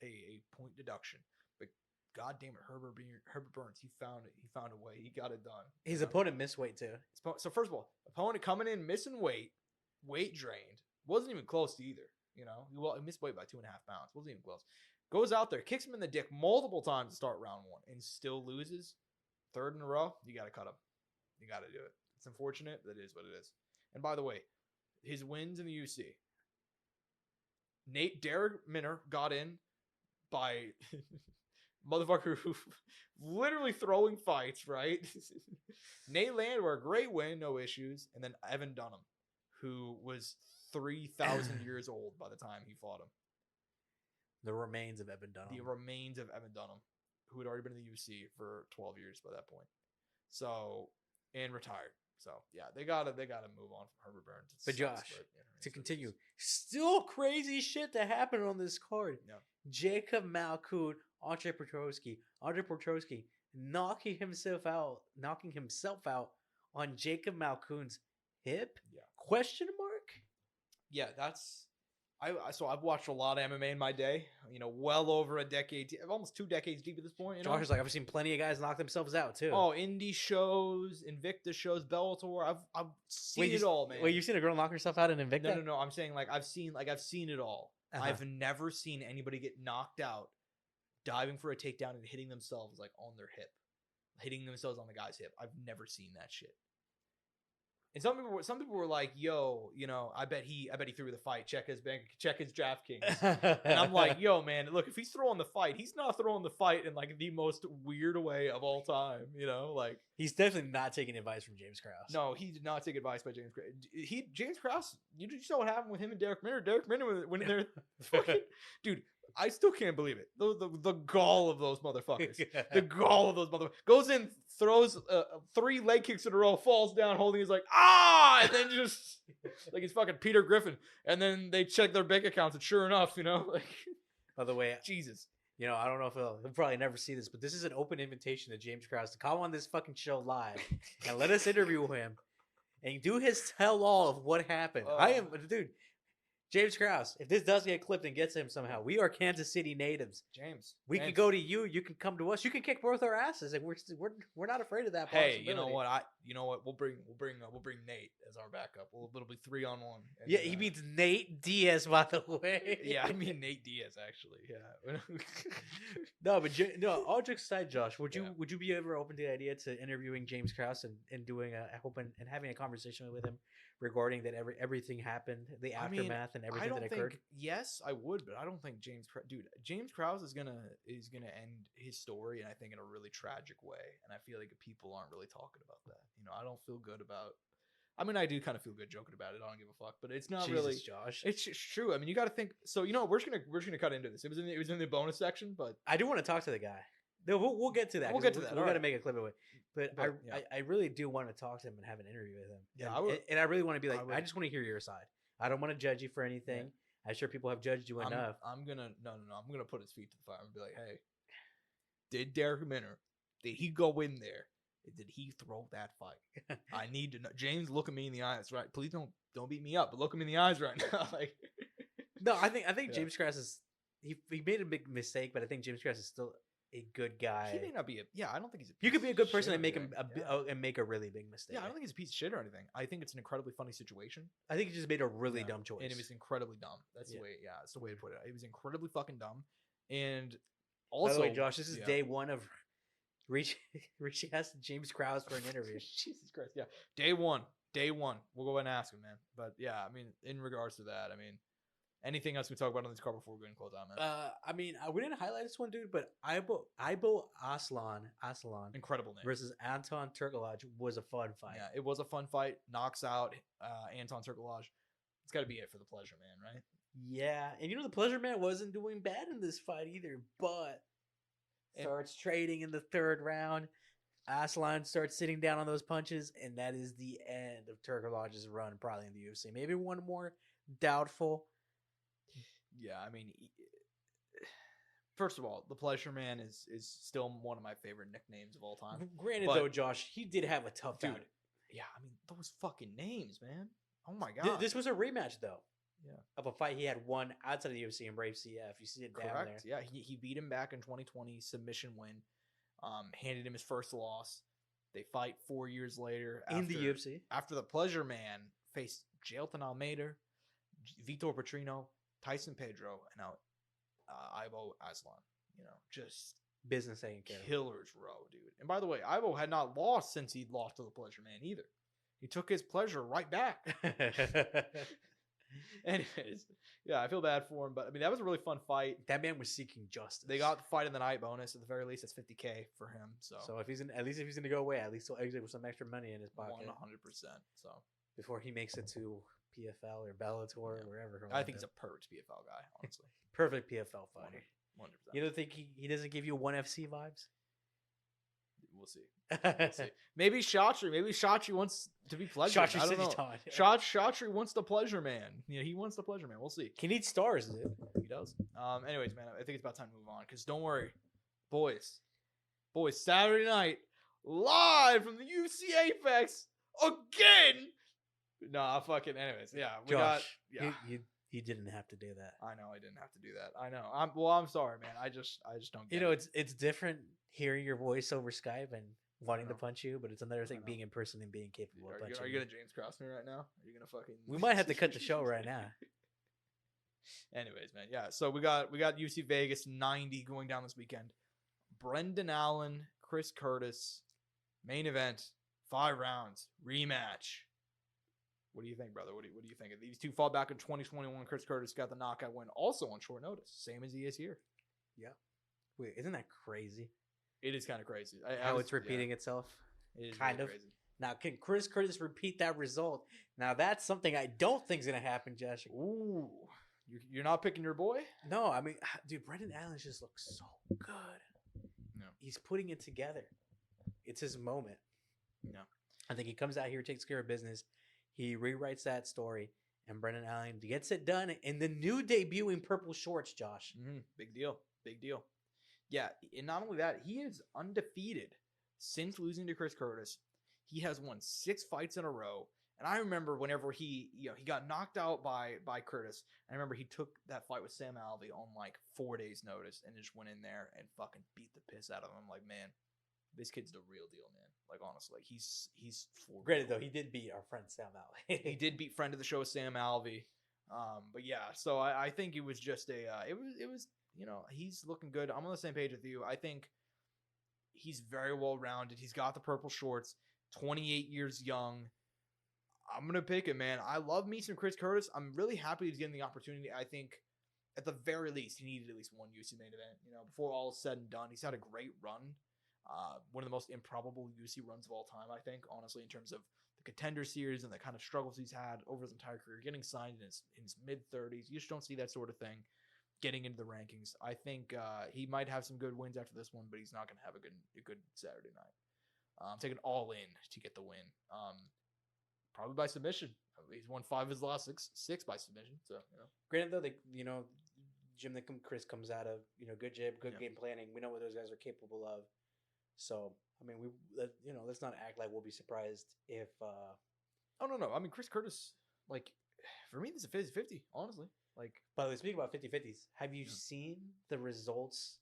a point deduction, but God damn it, Herbert Burns, he found it. He found a way. He got it done. His opponent missed weight too. So first of all, opponent coming in missing weight drained, wasn't even close to either. He missed weight by 2.5 pounds. Wasn't even close. Goes out there, kicks him in the dick multiple times to start round 1, and still loses. 3rd in a row, you got to cut him. You got to do it. It's unfortunate. That is what it is. And by the way, his wins in the UFC. Derek Minner got in by motherfucker who literally throwing fights, right? Nate Landwehr, great win, no issues. And then Evan Dunham, who was 3,000 years old by the time he fought him. The remains of Evan Dunham. Who had already been in the UFC for 12 years by that point. So, and retired. So, yeah, they gotta move on from Herbert Burns. But Josh, to continue, still crazy shit that happened on this card. Yeah. Jacob Malkoun, Andre Petrosky knocking himself out on Jacob Malkoun's hip? Yeah. Question mark? Yeah, so I've watched a lot of MMA in my day. Well over a decade, almost 2 decades deep at this point. Josh is like, I've seen plenty of guys knock themselves out too. Oh, indie shows, Invicta shows, Bellator. I've seen it all, man. Wait, you've seen a girl knock herself out in Invicta? No. I'm saying I've seen it all. Uh-huh. I've never seen anybody get knocked out diving for a takedown and hitting themselves on their hip, hitting themselves on the guy's hip. I've never seen that shit. And some people were like, "Yo, I bet he threw the fight. Check his bank, check his DraftKings." And I'm like, "Yo, man, look, if he's throwing the fight, he's not throwing the fight in the most weird way of all time. He's definitely not taking advice from James Krause. No, he did not take advice by James Krause. James Krause, you saw what happened with him and Derek Minner. Derek Minner when they're fucking dude. I still can't believe it. The gall of those motherfuckers. The gall of those motherfuckers. Goes in, throws 3 leg kicks in a row, falls down, holding his like, and then just like he's fucking Peter Griffin. And then they check their bank accounts, and sure enough, like. By the way, Jesus. I don't know if he'll probably never see this, but this is an open invitation to James Krause to come on this fucking show live and let us interview him and do his tell all of what happened. Dude. James Krause, if this does get clipped and gets him somehow, we are Kansas City natives. James, we could go to you. You can come to us. You can kick both our asses, and we're not afraid of that. Hey, you know what? We'll bring Nate as our backup. It'll be 3-on-1. Yeah, he means Nate Diaz, by the way. Yeah, I mean Nate Diaz actually. Yeah. No, all jokes aside, Josh, would you be ever open to the idea to interviewing James Krause and doing and having a conversation with him regarding that everything happened, the aftermath and everything that occurred? Yes, I would, but I don't think James Krause is gonna end his story, and I think in a really tragic way. And I feel like people aren't really talking about that. I don't feel good about. I mean, I do kind of feel good joking about it. I don't give a fuck, but it's not really. Josh. It's true. I mean, you got to think. So we're just gonna cut into this. It was in the bonus section, but I do want to talk to the guy. No, we'll get to that. We'll get to that. We got to make a clip of it. But I really do want to talk to him and have an interview with him. Yeah, and I really want to be like, I just want to hear your side. I don't want to judge you for anything. Yeah. I'm sure people have judged you enough. I'm gonna put his feet to the fire and be like, hey, did Derek Minner? Did he go in there? Did he throw that fight? I need to know. James, look at me in the eyes, right? Please don't beat me up, but look at me in the eyes right now. Like, no, I think James Krause is he made a big mistake, but I think James Krause is still a good guy. He may not be I don't think he's a piece You could be a good person and make a really big mistake. Yeah, I don't think he's a piece of shit or anything. I think it's an incredibly funny situation. I think he just made a really dumb choice. And it was incredibly dumb. That's the way that's the way to put it. It was incredibly fucking dumb. And also, by the way, Josh, this is day 1 of reaching out to James Krause for an interview. Jesus Christ. Yeah. Day one. We'll go ahead and ask him, man. But yeah, I mean, in regards to that, I mean, anything else we talk about on this card before we go and close out, man? I mean, we didn't highlight this one, dude, but Ibo Aslan incredible name, versus Anton Turkalaj was a fun fight. Yeah, it was a fun fight. Knocks out Anton Turkalaj. It's got to be it for the Pleasure Man, right? Yeah, and the Pleasure Man wasn't doing bad in this fight either, but starts trading in the 3rd round. Aslan starts sitting down on those punches, and that is the end of Turkalaj's run, probably in the UFC. Maybe one more, doubtful. Yeah, I mean, first of all, the Pleasure Man is still one of my favorite nicknames of all time. Granted, though, Josh, he did have a tough dude. bout. Yeah, I mean, those fucking names, man. Oh my god. This was a rematch, though. Yeah. Of a fight he had won outside of the UFC in Brave CF. You see it down there. Yeah, he beat him back in 2020, submission win. Handed him his first loss. They fight 4 years later in the UFC after the Pleasure Man faced Jailton Almeida, Vitor Petrino, Tyson Pedro, and now Ibo Aslan. Just business taken care of. Killers row, dude. And by the way, Ibo had not lost since he'd lost to the Pleasure Man either. He took his pleasure right back. Anyways, yeah, I feel bad for him, but I mean, that was a really fun fight. That man was seeking justice. They got the fight in the night bonus. At the very least, it's $50K for him. So if he's going to go away, at least he'll exit with some extra money in his pocket. 100%. So before he makes it to PFL or Bellator or wherever. I think he's a perfect PFL guy, honestly. Perfect PFL fighter. 100%. You don't think he doesn't give you ONE FC vibes? We'll see. Maybe Shotri wants to be Pleasure. I don't know. Shotri wants the Pleasure Man. He wants the Pleasure Man. We'll see. He needs stars, dude. He does. Anyways, man, I think it's about time to move on. Because don't worry, boys, Saturday night, live from the UFC Apex again. Nah, fucking. Anyways, yeah, we Josh, got. Yeah, you didn't have to do that. I know I didn't have to do that. I know. I'm sorry, man. I just don't get it. It's different hearing your voice over Skype and wanting to punch you, but it's another thing being in person and being capable of punching. Are you gonna James Krause me right now? Are you gonna fucking? We might have to cut the show right now. Anyways, man, yeah. So we got UFC Vegas 90 going down this weekend. Brendan Allen, Chris Curtis, main event, 5 rounds, rematch. What do you think, brother? What do you think? These two fought back in 2021. Chris Curtis got the knockout win, also on short notice, same as he is here. Yeah. Wait, isn't that crazy? It is kind of crazy. How it's repeating itself. It is kind really of crazy. Now, can Chris Curtis repeat that result? Now, that's something I don't think is going to happen, Josh. Ooh. You're not picking your boy? No, I mean, dude, Brendan Allen just looks so good. No. He's putting it together. It's his moment. No. I think he comes out here, takes care of business. He rewrites that story, and Brendan Allen gets it done in the new debuting purple shorts, Josh. Big deal. Big deal. Yeah, and not only that, he is undefeated since losing to Chris Curtis. He has won 6 fights in a row. And I remember whenever he got knocked out by Curtis. I remember he took that fight with Sam Alvey on like 4 days' notice and just went in there and fucking beat the piss out of him. I'm like, man, this kid's the real deal, man. Like, honestly, he's for Granted, though, he did beat our friend Sam Alvey. he did beat friend of the show Sam Alvey. But yeah, so I think it was just it was he's looking good. I'm on the same page with you. I think he's very well rounded. He's got the purple shorts. 28 years young. I'm going to pick him, man. I love me some Chris Curtis. I'm really happy he's getting the opportunity. I think at the very least, he needed at least one UFC main event. Before all is said and done, he's had a great run. One of the most improbable UFC runs of all time, I think, honestly, in terms of the Contender Series and the kind of struggles he's had over his entire career. Getting signed in his mid-30s. You just don't see that sort of thing getting into the rankings. I think he might have some good wins after this one, but he's not going to have a good Saturday night. I'm taking all in to get the win. Probably by submission. He's won 5 of his last six by submission. So, Granted, though, Jim Chris comes out of good jib, good game planning. We know what those guys are capable of. So, I mean, let's not act like we'll be surprised if. Oh no! I mean, Chris Curtis, like, for me, this is a 50-50, honestly. Like, by the way, speaking about 50-50s, have you seen the results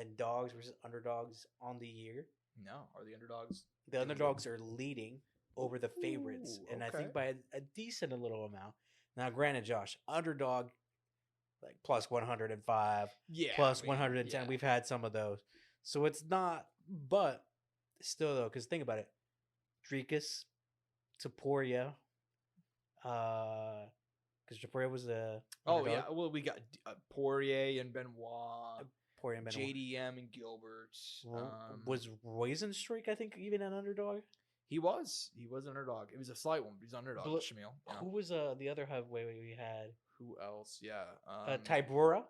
in dogs versus underdogs on the year? No, are the underdogs? The underdogs are leading over the favorites, and I okay. think by a decent little amount. Now, granted, Josh, underdog like plus 105, plus 110. Yeah. We've had some of those, so it's not. But still, though, because think about it, Dricus, Topuria, because Topuria was a. Oh yeah, well we got Poirier and Benoit. JDM and Gilbert. Was Rosenstreich, I think, even an underdog? He was an underdog. It was a slight one, but he's an underdog. Chimaev. Yeah. Who was the other heavyweight we had? Who else? Yeah. Tybura.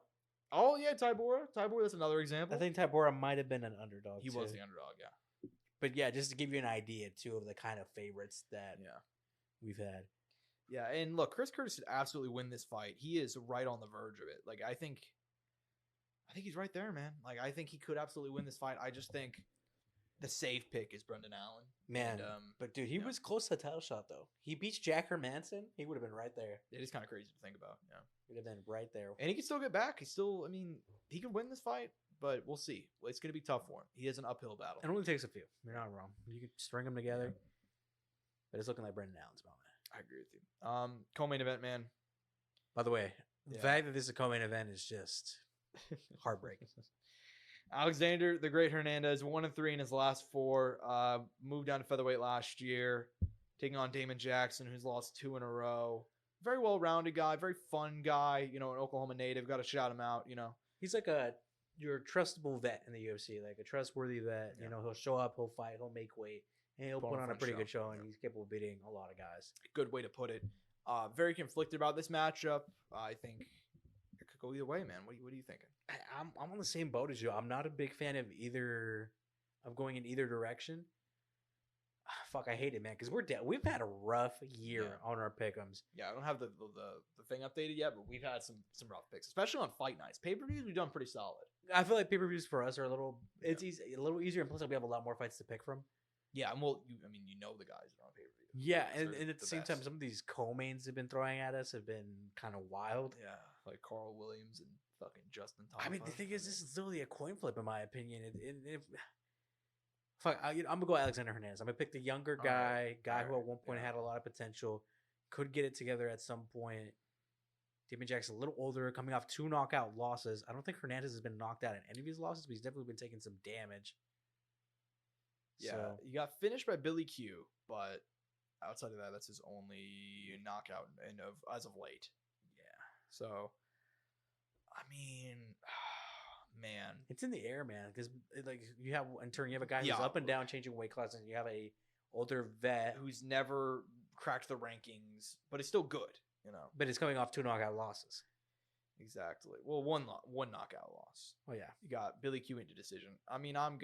Oh yeah, Tybura. That's another example. I think Tybura might have been an underdog. He was the underdog, yeah. But yeah, just to give you an idea too of the kind of favorites that we've had. Yeah, and look, Chris Curtis should absolutely win this fight. He is right on the verge of it. Like I think he's right there, man. Like I think he could absolutely win this fight. I just think the safe pick is Brendan Allen. Man, but dude, he was close to a title shot though. He beats Jack Hermanson. He would have been right there. It is kind of crazy to think about. Yeah, would have been right there. And he can still get back. He can win this fight, but we'll see. It's going to be tough for him. He has an uphill battle. It only takes a few. You're not wrong. You could string them together, but it's looking like Brendan Allen's moment. I agree with you. Co-main event, man. By the way, the fact that this is a co-main event is just heartbreaking. Alexander the Great Hernandez, 1-3 in his last 4. Moved down to featherweight last year, taking on Damon Jackson, who's lost 2 in a row. Very well-rounded guy, very fun guy. An Oklahoma native. Got to shout him out. He's like your trustable vet in the UFC, like a trustworthy vet. Yeah. He'll show up, he'll fight, he'll make weight, and he'll put on a pretty good show, and he's capable of beating a lot of guys. Good way to put it. Very conflicted about this matchup. I think it could go either way, man. What are you thinking? I'm on the same boat as you. I'm not a big fan of going in either direction. Fuck, I hate it, man, because we've had a rough year on our pick'ems. Yeah, I don't have the thing updated yet, but we've had some rough picks, especially on fight nights. Pay-per-views, we've done pretty solid. I feel like pay-per-views for us are a little easier, and plus we have a lot more fights to pick from. Yeah, and you know the guys that are on pay-per-view. Yeah, and at the same time, some of these co-mains have been throwing at us have been kind of wild. Yeah, like Carl Williams and fucking Justin Thomas. I mean, the thing is, this is literally a coin flip, in my opinion. Fuck, I'm gonna go Alexander Hernandez. I'm gonna pick the younger guy who at one point had a lot of potential, could get it together at some point. Damon Jackson a little older, coming off 2 knockout losses. I don't think Hernandez has been knocked out in any of his losses, but he's definitely been taking some damage. Yeah, he got finished by Billy Q, but outside of that, that's his only knockout as of late. Yeah, so I mean, man, it's in the air, man. Because you have a guy who's up and down changing weight classes, and you have a older vet who's never cracked the rankings, but is still good. But it's coming off 2 knockout losses. Exactly. Well, one knockout loss. Oh yeah. You got Billy Q into decision. I mean, fuck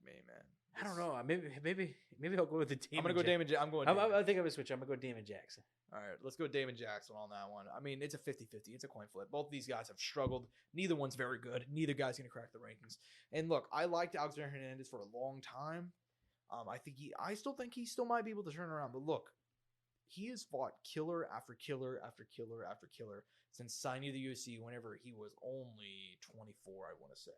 me, man. I don't know. Maybe I'll go with the Damon. I'm gonna go Damon. I'm going. Damon. I think I'm gonna switch. I'm gonna go Damon Jackson. All right, let's go Damon Jackson on that one. I mean, it's a 50-50. It's a coin flip. Both of these guys have struggled. Neither one's very good. Neither guy's going to crack the rankings. And look, I liked Alexander Hernandez for a long time. I still think he still might be able to turn around. But look, he has fought killer after killer after killer after killer since signing the UFC whenever he was only 24, I want to say.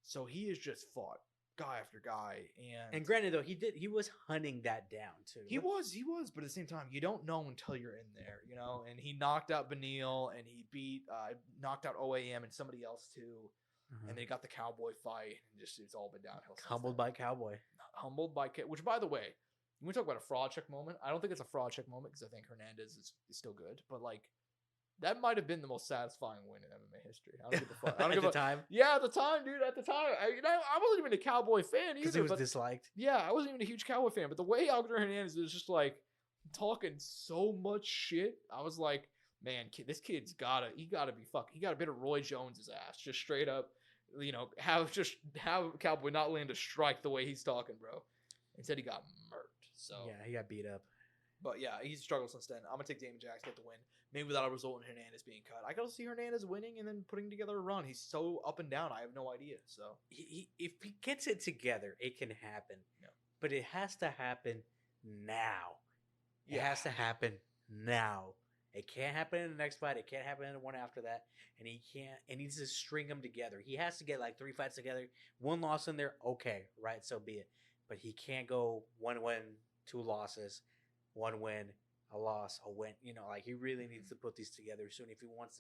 So he has just fought guy after guy, and granted though, he was hunting that down too. He was, but at the same time, you don't know until you're in there, you know. And he knocked out Beneil, and he knocked out OAM and somebody else too, and they got the Cowboy fight, and just it's all been downhill. Humbled by Cowboy, which by the way, when we talk about a fraud check moment, I don't think it's a fraud check moment because I think Hernandez is still good, but like. That might have been the most satisfying win in MMA history. I don't give a fuck. At the time? Yeah, at the time, dude. At the time. I wasn't even a Cowboy fan either. Because he was disliked? Yeah, I wasn't even a huge Cowboy fan. But the way Alexander Hernandez was just like talking so much shit, I was like, man, this kid's gotta be fucked. He got a bit of Roy Jones's ass. Just straight up, you know, have Cowboy not land a strike the way he's talking, bro. Instead, he got murked. So yeah, he got beat up. But yeah, he's struggled since then. I'm gonna take Damon Jackson get the win. Maybe that'll result in Hernandez being cut. I gotta see Hernandez winning and then putting together a run. He's so up and down. I have no idea. So if he gets it together, it can happen. Yeah. But it has to happen now. It has to happen now. It can't happen in the next fight. It can't happen in the one after that. And he needs to string them together. He has to get like 3 fights together. 1 loss in there, okay, right? So be it. But he can't go 1 win, 2 losses, 1 win, a loss, a win. You know, like he really needs to put these together soon if he wants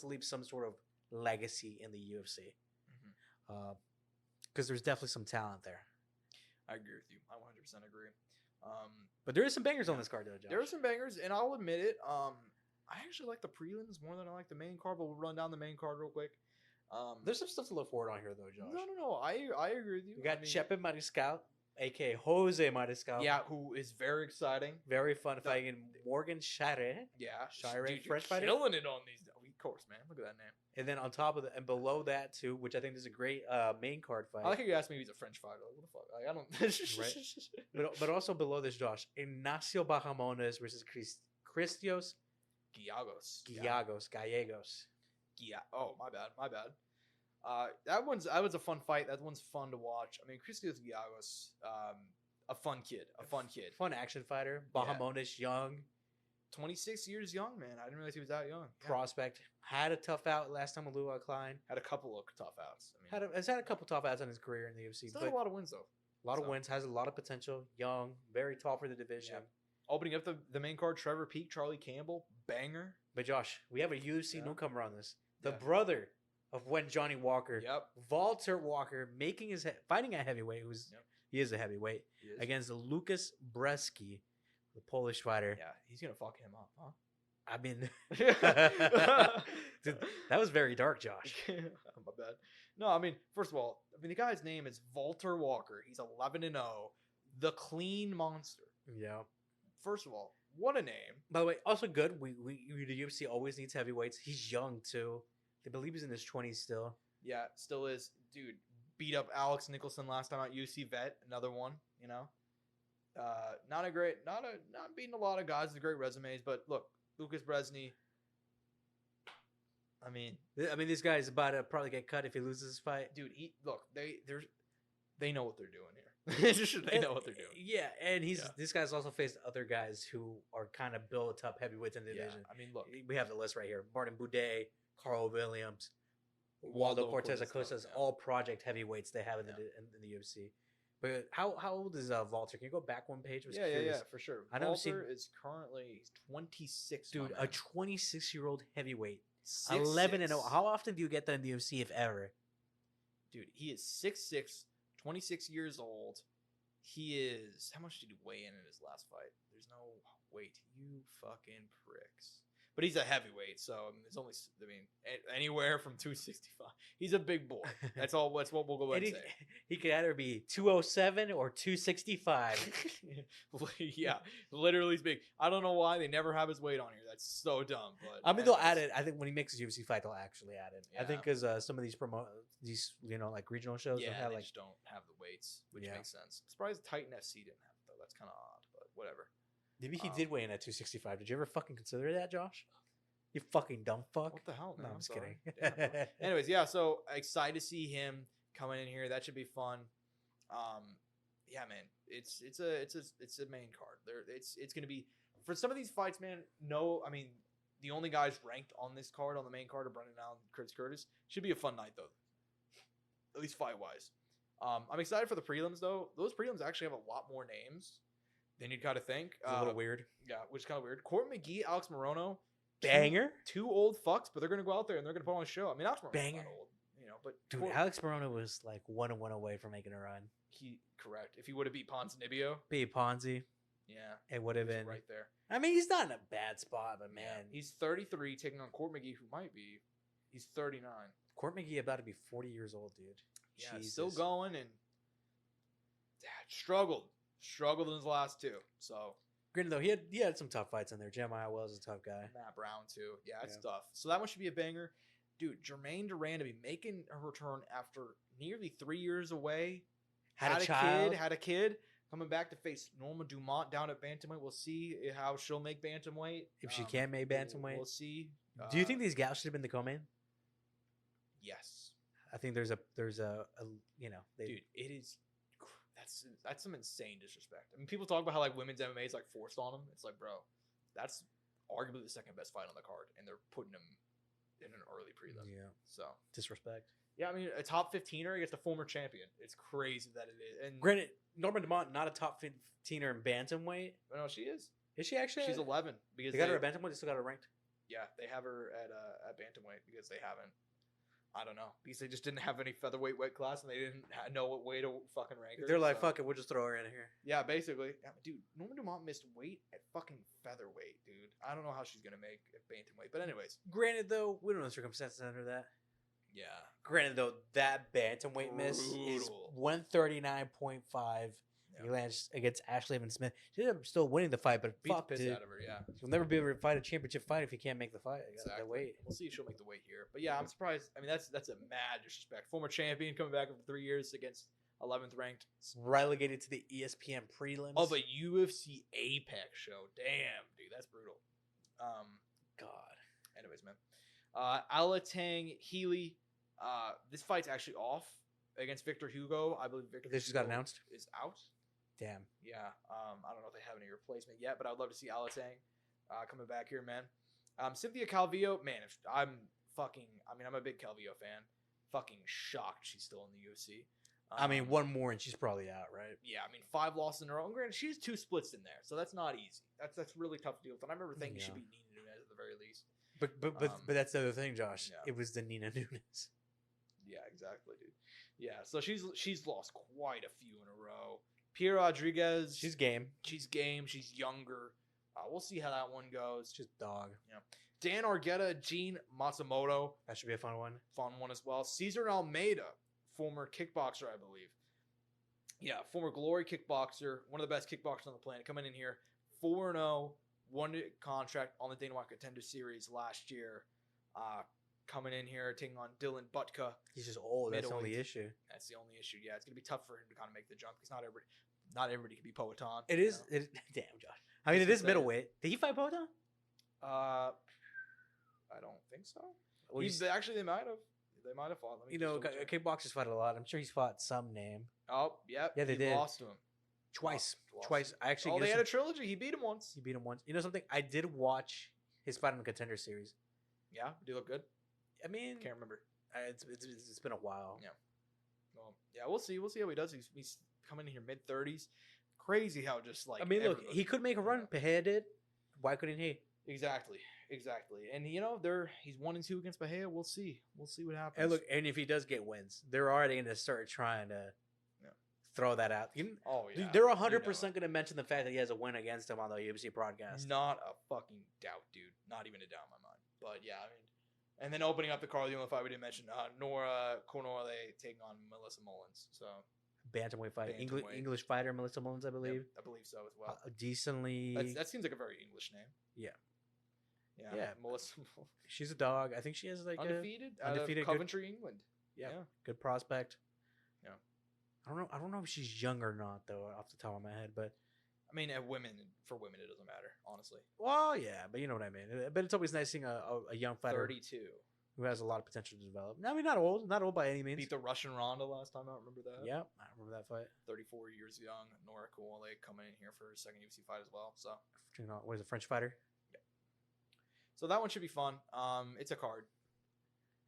to leave some sort of legacy in the UFC. Because there's definitely some talent there. I agree with you. I 100% agree. But there is some bangers on this card, though, Josh. There are some bangers, and I'll admit it. I actually like the prelims more than I like the main card, but we'll run down the main card real quick. There's some stuff to look forward on here, though, Josh. No. I agree with you. We got Chepe Mariscal, a.k.a. Jose Mariscal. Yeah, who is very exciting. Very fun fighting Morgan Shire. Yeah. Shire, dude, French fighter. Killing it on these. Of course, man. Look at that name. And then on top of and below that, too, which I think is a great main card fight. I like how you asked me if he's a French fighter. Like, what the fuck? Like, I don't... Right. But also below this, Josh, Ignacio Bahamondes versus Christos Gallegos. Yeah. Oh, my bad. That was a fun fight. That one's fun to watch. I mean, Christos Gallegos, a fun kid. Fun action fighter. Bahamondes, young. 26 years young, man. I didn't realize he was that young. Prospect. Had a tough out last time with Leroy Klein. Had a couple of tough outs. I mean, has had a couple tough outs in his career in the UFC. Still had a lot of wins, though. A lot of wins. Has a lot of potential. Young. Very tall for the division. Yeah. Opening up the main card, Trevor Peake, Charlie Campbell. Banger. But Josh, we have a UFC newcomer on this. The brother of when Johnny Walker. Yep. Walter Walker fighting at heavyweight. He is a heavyweight. Against Lucas Brzeski. The Polish fighter. Yeah, he's going to fuck him up, huh? I mean, dude, that was very dark, Josh. My bad. No, I mean, first of all, the guy's name is Walter Walker. He's 11-0. The Clean Monster. Yeah. First of all, what a name. By the way, also good. The UFC always needs heavyweights. He's young, too. I believe he's in his 20s still. Yeah, still is. Dude, beat up Alex Nicholson last time at UFC Vet. Another one, you know. Not beating a lot of guys with great resumes, but look, Lucas Brzeski. I mean, this guy is about to probably get cut if he loses this fight, dude. They know what they're doing here. They know what they're doing. Yeah, and this guy's also faced other guys who are kind of built up heavyweights in the division. I mean, look, we have the list right here: Martin Boudet, Carl Williams, Waldo Cortez Acosta, all project heavyweights they have in the UFC. But how old is Walter? Can you go back one page? Yeah, for sure. Walter is currently 26. Dude, a 26-year-old heavyweight, 11-0. How often do you get that in the UFC, if ever? Dude, he is 6'6", 26 years old. He is. How much did he weigh in his last fight? There's no weight. You fucking pricks. but he's a heavyweight, so I mean, anywhere from 265. He's a big boy. That's all. That's what we'll go ahead and say. He could either be 207 or 265. Yeah, literally he's big. I don't know why they never have his weight on here. That's so dumb. But I mean, they'll add it. I think when he makes his UFC fight, they'll actually add it. I think Yeah. because some of these like regional shows, Yeah, they'll have they like just don't have the weights, which Yeah. makes sense. I'm surprised Titan FC didn't have it though. That's kind of odd, but whatever. maybe he did weigh in at 265. Did you ever fucking consider that, Josh? You fucking dumb fuck. What the hell, man? No, I'm just sorry. kidding. Damn, bro. Anyways, yeah. So excited to see him coming in here. That should be fun. Yeah, man. It's a main card. It's gonna be for some of these fights, man. No, I mean the only guys ranked on this card on the main card are Brendan Allen, Chris Curtis. Should be a fun night though, at least fight wise. I'm excited for the prelims though. Those prelims actually have a lot more names than you'd kind of think. It's a little weird. Yeah, which is kind of weird. Court McGee, Alex Morono. Banger. Two old fucks, but they're gonna go out there and they're gonna put on a show. I mean, Alex Morono's Banger. not old, but Dude, Alex Morono was like 1-1 away from making a run. correct. If he would have beat Ponzinibbio, Beat Ponzi. yeah, It would have he's been right there. I mean, he's not in a bad spot, but man, Yeah. He's 33, taking on Court McGee, who might be. He's 39. Court McGee about to be 40 years old, dude. Yeah, Jesus. still going and struggled in his last two. So Granted, though, he had some tough fights in there. Jeremiah Wells is a tough guy. Matt Brown too. Yeah, it's Yeah. tough. So that one should be a banger, dude. Jermaine Duran to be making a return after nearly 3 years away. Had a child. Had a kid. Coming back to face Norma Dumont down at bantamweight. We'll see how she'll make bantamweight. If she can make bantamweight. We'll see. Do you think these gals should have been the co-main? Yes, I think there's a dude. It is. That's some insane disrespect. I mean, people talk about how like women's MMA is like forced on them. It's like, bro, that's arguably the second best fight on the card, and they're putting them in an early prelim. Yeah. So Disrespect. yeah, I mean, a top 15er against a former champion. It's crazy that it is. And Granted, Norma Dumont not a top 15er in bantamweight. no, she is. Is she actually? She's 11 because They got her at bantamweight. They still got her ranked. Yeah, they have her at bantamweight because they haven't. I don't know, because they just didn't have any featherweight weight class and they didn't know what way to fucking rank her. They're like, so- fuck it, we'll just throw her in here. Yeah, basically. Yeah, dude, Norma Dumont missed weight at fucking featherweight, dude. I don't know how she's gonna make at bantamweight, but anyways. Granted, though, we don't know the circumstances under that. Yeah. Granted, though, that bantamweight miss is Brutal. 139.5. Yeah. He lands against Ashley Evans Smith. She's still winning the fight, but Beat fuck, the piss dude. out of her, yeah. She'll never be able to fight a championship fight if he can't make the fight. Exactly. The weight. We'll see if she'll make the weight here. But yeah, I'm surprised. I mean, that's a mad disrespect. Former champion coming back after 3 years against 11th ranked Relegated to the ESPN prelims. of a UFC Apex show. Damn, dude, that's brutal. God. Anyways, man. Alatang Healy. This fight's actually off against Victor Hugo. I believe Victor This just got Hugo announced? is out. Damn. Yeah. I don't know if they have any replacement yet, but I'd love to see Alatang coming back here, man. Cynthia Calvillo, man, I'm a big Calvillo fan. Fucking shocked she's still in the UFC. I mean, one more and she's probably out, right? Yeah, I mean, 5 losses in a row. And granted, she has 2 splits in there, so that's not easy. That's really tough to deal with. And I remember thinking it should be Nina Nunes at the very least. But that's the other thing, Josh. Yeah. It was the Nina Nunes. Yeah, exactly, dude. Yeah, so she's lost quite a few in a row. Pierre Rodriguez, She's game. she's game. She's younger. We'll see how that one goes. Just dog. Dan Argueta, Gene Matsumoto, That should be a fun one. fun one as well. Cesar Almeida, former kickboxer, I believe. Yeah, former Glory kickboxer, one of the best kickboxers on the planet, coming in here 4-0, won a contract on the Dana White Contender Series last year. Coming in here, taking on Dylan Butka. He's just old. That's the only Middleweight. issue. That's the only issue. Yeah, it's gonna be tough for him to kind of make the jump because not everybody can be Poetan. It you is. know? Damn, Josh. I mean, It's it is insane. middleweight. Did he fight Poetan? I don't think so. Well, Actually, they might have. They might have fought. Let me you just know, double check. kickboxers fight a lot. I'm sure he's fought some name. Oh, yep. Yeah, they he did. lost to him. Twice. Lost Twice. him. I actually. Oh, they listened- had a trilogy. He beat him once. He beat him once. You know something? I did watch his fight in the Contender Series. Yeah, do you look good? I mean, Can't remember. it's been a while. Yeah. Well, yeah, we'll see. We'll see how he does. He's coming in here mid-30s. Crazy how just like. I mean, look, everybody- he could make a run. Pereira did. Why couldn't he? Exactly. And you know, he's 1-2 against Bahia. We'll see. We'll see what happens. And look, and if he does get wins, they're already going to start trying to throw that out. Oh yeah, They're you 100% know. going to mention the fact that he has a win against him on the UFC broadcast. Not a fucking doubt, dude. Not even a doubt in my mind. But yeah, I mean, and then opening up the card, the only fight we didn't mention, Nora Cornole taking on Melissa Mullins. So Bantamweight fight. Bantamweight. English fighter Melissa Mullins, I believe. yep, I believe so as well. Decently. That seems like a very English name. Yeah. Yeah. Melissa. She's a dog. I think she has like Undefeated. undefeated, Coventry, England. Yeah. Good prospect. Yeah. I don't know if she's young or not though, off the top of my head, but I mean, for women, it doesn't matter, honestly. well, yeah, but you know what I mean. But it's always nice seeing a young fighter 32. who has a lot of potential to develop. I mean, not old by any means. Beat the Russian Ronda last time out. Remember that? Yep, I remember that fight. 34 years young. Nora Cornole coming in here for her second UFC fight as well. So, What is it, French fighter? yeah. So that one should be fun. It's a card.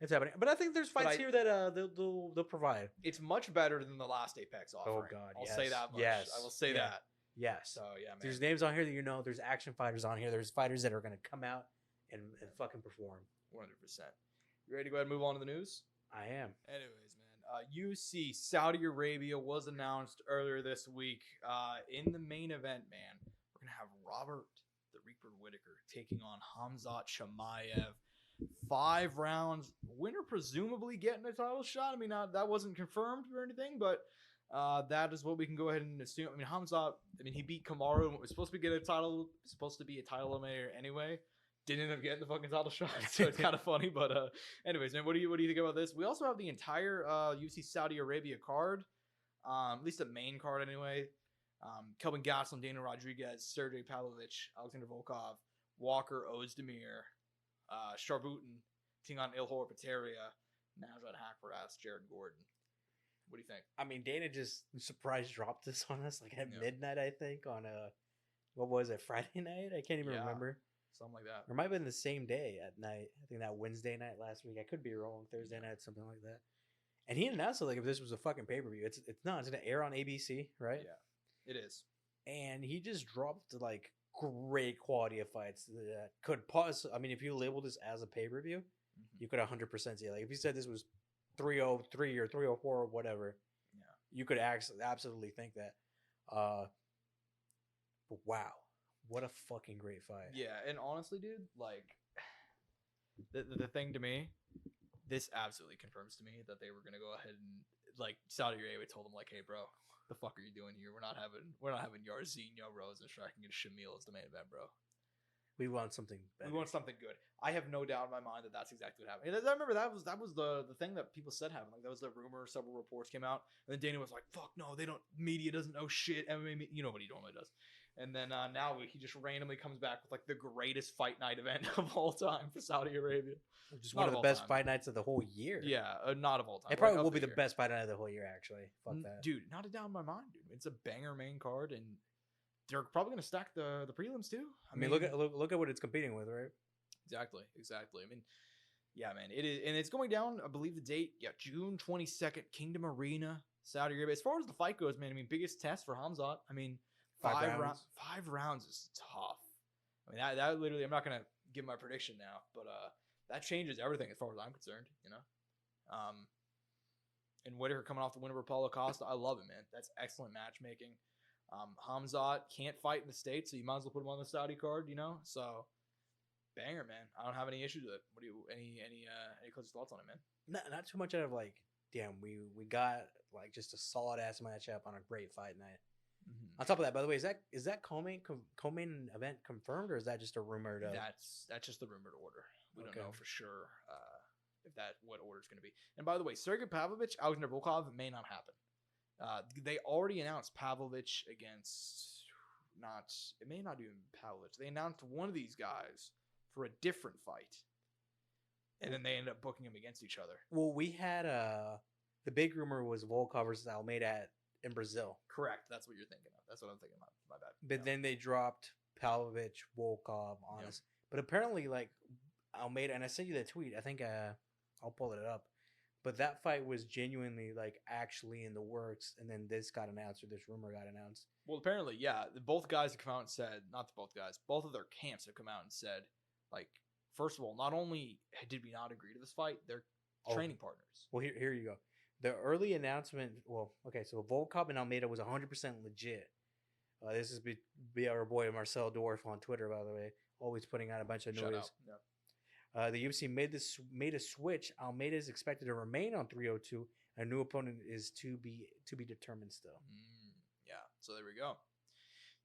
It's happening, but I think there's fights here that they'll provide. It's much better than the last Apex offering. Oh God, I'll yes. say that much. Yes, I will say that. Yes. So yeah, man. There's names on here that you know. There's action fighters on here. There's fighters that are gonna come out and fucking perform. 100%. You ready to go ahead and move on to the news? I am. Anyways, man, UFC Saudi Arabia was announced earlier this week. In the main event, man, we're gonna have Robert the Reaper Whittaker taking on Khamzat Chimaev. 5 rounds. Winner presumably getting a title shot. I mean, that wasn't confirmed or anything, but that is what we can go ahead and assume. I mean, Khamzat. I mean, he beat Kamaru and was supposed to be a title eliminator anyway. Didn't end up getting the fucking title shot, so it's kind of funny. But anyways, man, what do you think about this? We also have the entire UFC Saudi Arabia card, at least the main card anyway. Kelvin Gastelum, Daniel Rodriguez, Sergey Pavlovich, Alexander Volkov, Walker Ozdemir, Sharbutin, taking on Ilhor Peteria, Nazrat Hakparas, Jared Gordon. What do you think? I mean, Dana just surprise dropped this on us like at midnight, I think, on what was it, Friday night? I can't even remember. Something like that. Or it might have been the same day at night. I think that Wednesday night last week. I could be wrong. Thursday night, something like that. And he announced it like if this was a fucking pay-per-view. It's not. It's going to air on ABC, right? Yeah, it is. And he just dropped like great quality of fights that could pause. I mean, if you labeled this as a pay-per-view, you could 100% see it. Like if you said this was 303 or 304 or whatever, you could absolutely think that. But wow. What a fucking great fight. Yeah, and honestly, dude, like, the thing to me, this absolutely confirms to me that they were going to go ahead and, like, Saudi Arabia told them, like, hey, bro, the fuck are you doing here? We're not having Jairzinho, Rose, and striking and Shamil as the main event, bro. We want something better. We want something good. I have no doubt in my mind that that's exactly what happened. And I remember that was the thing that people said happened. Like, that was the rumor. Several reports came out. And then Dana was like, fuck no, media doesn't know shit. MMA, you know what he normally does. And then now he just randomly comes back with like the greatest fight night event of all time for Saudi Arabia. Just one of the best fight nights of the whole year. Yeah, not of all time. It probably will be the best fight night of the whole year, actually. Fuck that. Dude, not a doubt in my mind, dude. It's a banger main card, and they're probably going to stack the prelims too. I mean, look at what it's competing with, right? Exactly. I mean, yeah, man. It is, and it's going down, I believe the date, June 22nd, Kingdom Arena, Saudi Arabia. As far as the fight goes, man, I mean, biggest test for Khamzat. I mean, 5 rounds is tough. I mean, that literally, I'm not going to give my prediction now, but that changes everything as far as I'm concerned, you know? And Whittaker coming off the win over Paulo Costa, I love it, man. That's excellent matchmaking. Khamzat can't fight in the States, so you might as well put him on the Saudi card, you know? So, banger, man. I don't have any issues with it. What do you, any close thoughts on it, man? Not too much out of like, damn, we got like just a solid ass matchup on a great fight night. Mm-hmm. On top of that, by the way, is that Coleman event confirmed, or is that just a rumored? That's just the rumored order. We don't know for sure what order it's going to be. And by the way, Sergey Pavlovich, Alexander Volkov may not happen. They already announced Pavlovich against it may not even Pavlovich. They announced one of these guys for a different fight, and then they ended up booking them against each other. Well, we had the big rumor was Volkov versus Almeida in Brazil. Correct. That's what you're thinking of. That's what I'm thinking of. My bad. But then they dropped Pavlovich, Volkov on us. But apparently, like Almeida, and I sent you the tweet. I think I'll pull it up. But that fight was genuinely like actually in the works, and then this got announced, or this rumor got announced. Well, apparently, yeah. Both guys have come out and said, both of their camps have come out and said, like, first of all, not only did we not agree to this fight, they're training partners. Well, here you go. The early announcement, well, okay, so Volkov and Almeida was 100% legit. This is be our boy Marcel Dorf on Twitter, by the way, always putting out a bunch of Shout noise. out. Yeah. The UFC made a switch. Almeida is expected to remain on 302. A new opponent is to be determined still. Yeah. So there we go.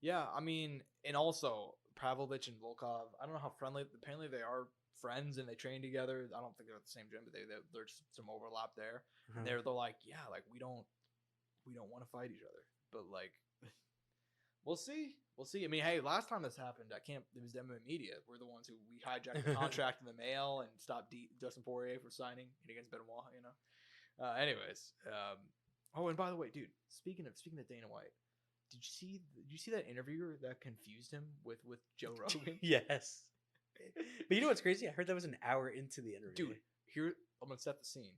Yeah, I mean, and also Pavlovich and Volkov. I don't know how friendly. Apparently, they are friends and they train together. I don't think they're at the same gym, but there's some overlap there. Uh-huh. And they're like, yeah, like we don't want to fight each other, but like. We'll see. I mean, hey, last time this happened, it was MMA Media. We're the ones who we hijacked the contract in the mail and stopped Justin Poirier from signing against Benoit. You know. Anyways, oh, and by the way, dude, speaking of Dana White, did you see that interviewer that confused him with Joe Rogan? Yes. But you know what's crazy? I heard that was an hour into the interview. Dude, here I'm gonna set the scene.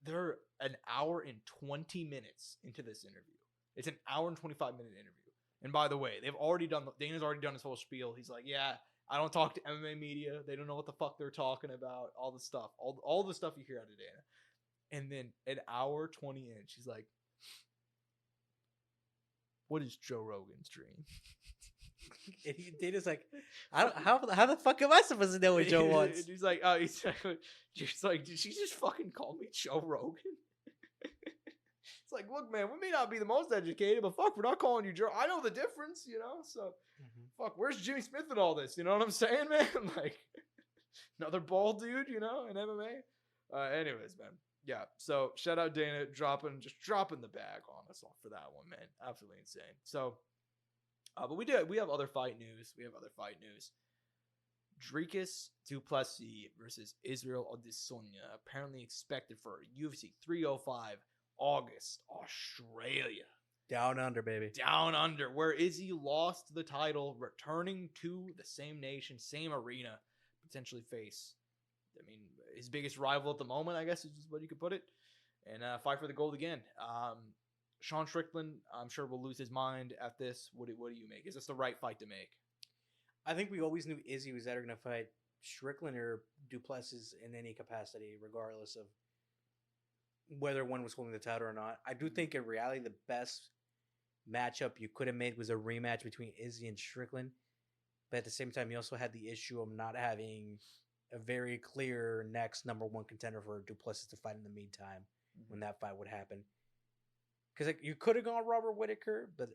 They're an hour and 20 minutes into this interview. It's an hour and 25-minute interview. And by the way, Dana's already done his whole spiel. He's like, yeah, I don't talk to MMA Media. They don't know what the fuck they're talking about. All the stuff. All the stuff you hear out of Dana. And then an hour 20 in, she's like, what is Joe Rogan's dream? And Dana's like, how the fuck am I supposed to know what Joe wants? And he's like, did she just fucking call me Joe Rogan? It's like, look, man, we may not be the most educated, but fuck, we're not calling you Joe. I know the difference, you know? So, fuck, where's Jimmy Smith in all this? You know what I'm saying, man? Like, another bald dude, you know, in MMA? Anyways, man. Yeah, so shout out Dana, dropping the bag on us for that one, man. Absolutely insane. So, but we have other fight news. Dricus du Plessis versus Israel Adesanya, apparently expected for UFC 305 August, Australia. Down under, baby. Down under, where Izzy lost the title, returning to the same nation, same arena, potentially face, I mean, his biggest rival at the moment, I guess is what you could put it, and fight for the gold again. Sean Strickland, I'm sure, will lose his mind at this. What do you make? Is this the right fight to make? I think we always knew Izzy was either going to fight Strickland or Duplessis in any capacity, regardless of whether one was holding the title or not. I do think in reality the best matchup you could have made was a rematch between Izzy and Strickland. But at the same time, you also had the issue of not having a very clear next number one contender for Duplessis to fight in the meantime when that fight would happen. Because like, you could have gone Robert Whittaker, but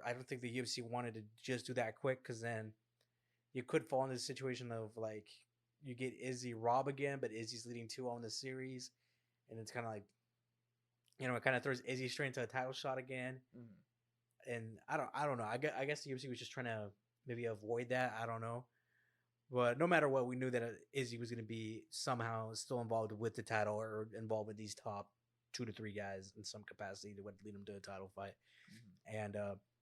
I don't think the UFC wanted to just do that quick, because then you could fall into the situation of like you get Izzy Rob again, but Izzy's leading 2-0 in the series. And it's kind of like, you know, it kind of throws Izzy straight into a title shot again. And I don't know. I guess the UFC was just trying to maybe avoid that. I don't know. But no matter what, we knew that Izzy was going to be somehow still involved with the title or involved with these top 2 to 3 guys in some capacity that would lead him to a title fight. And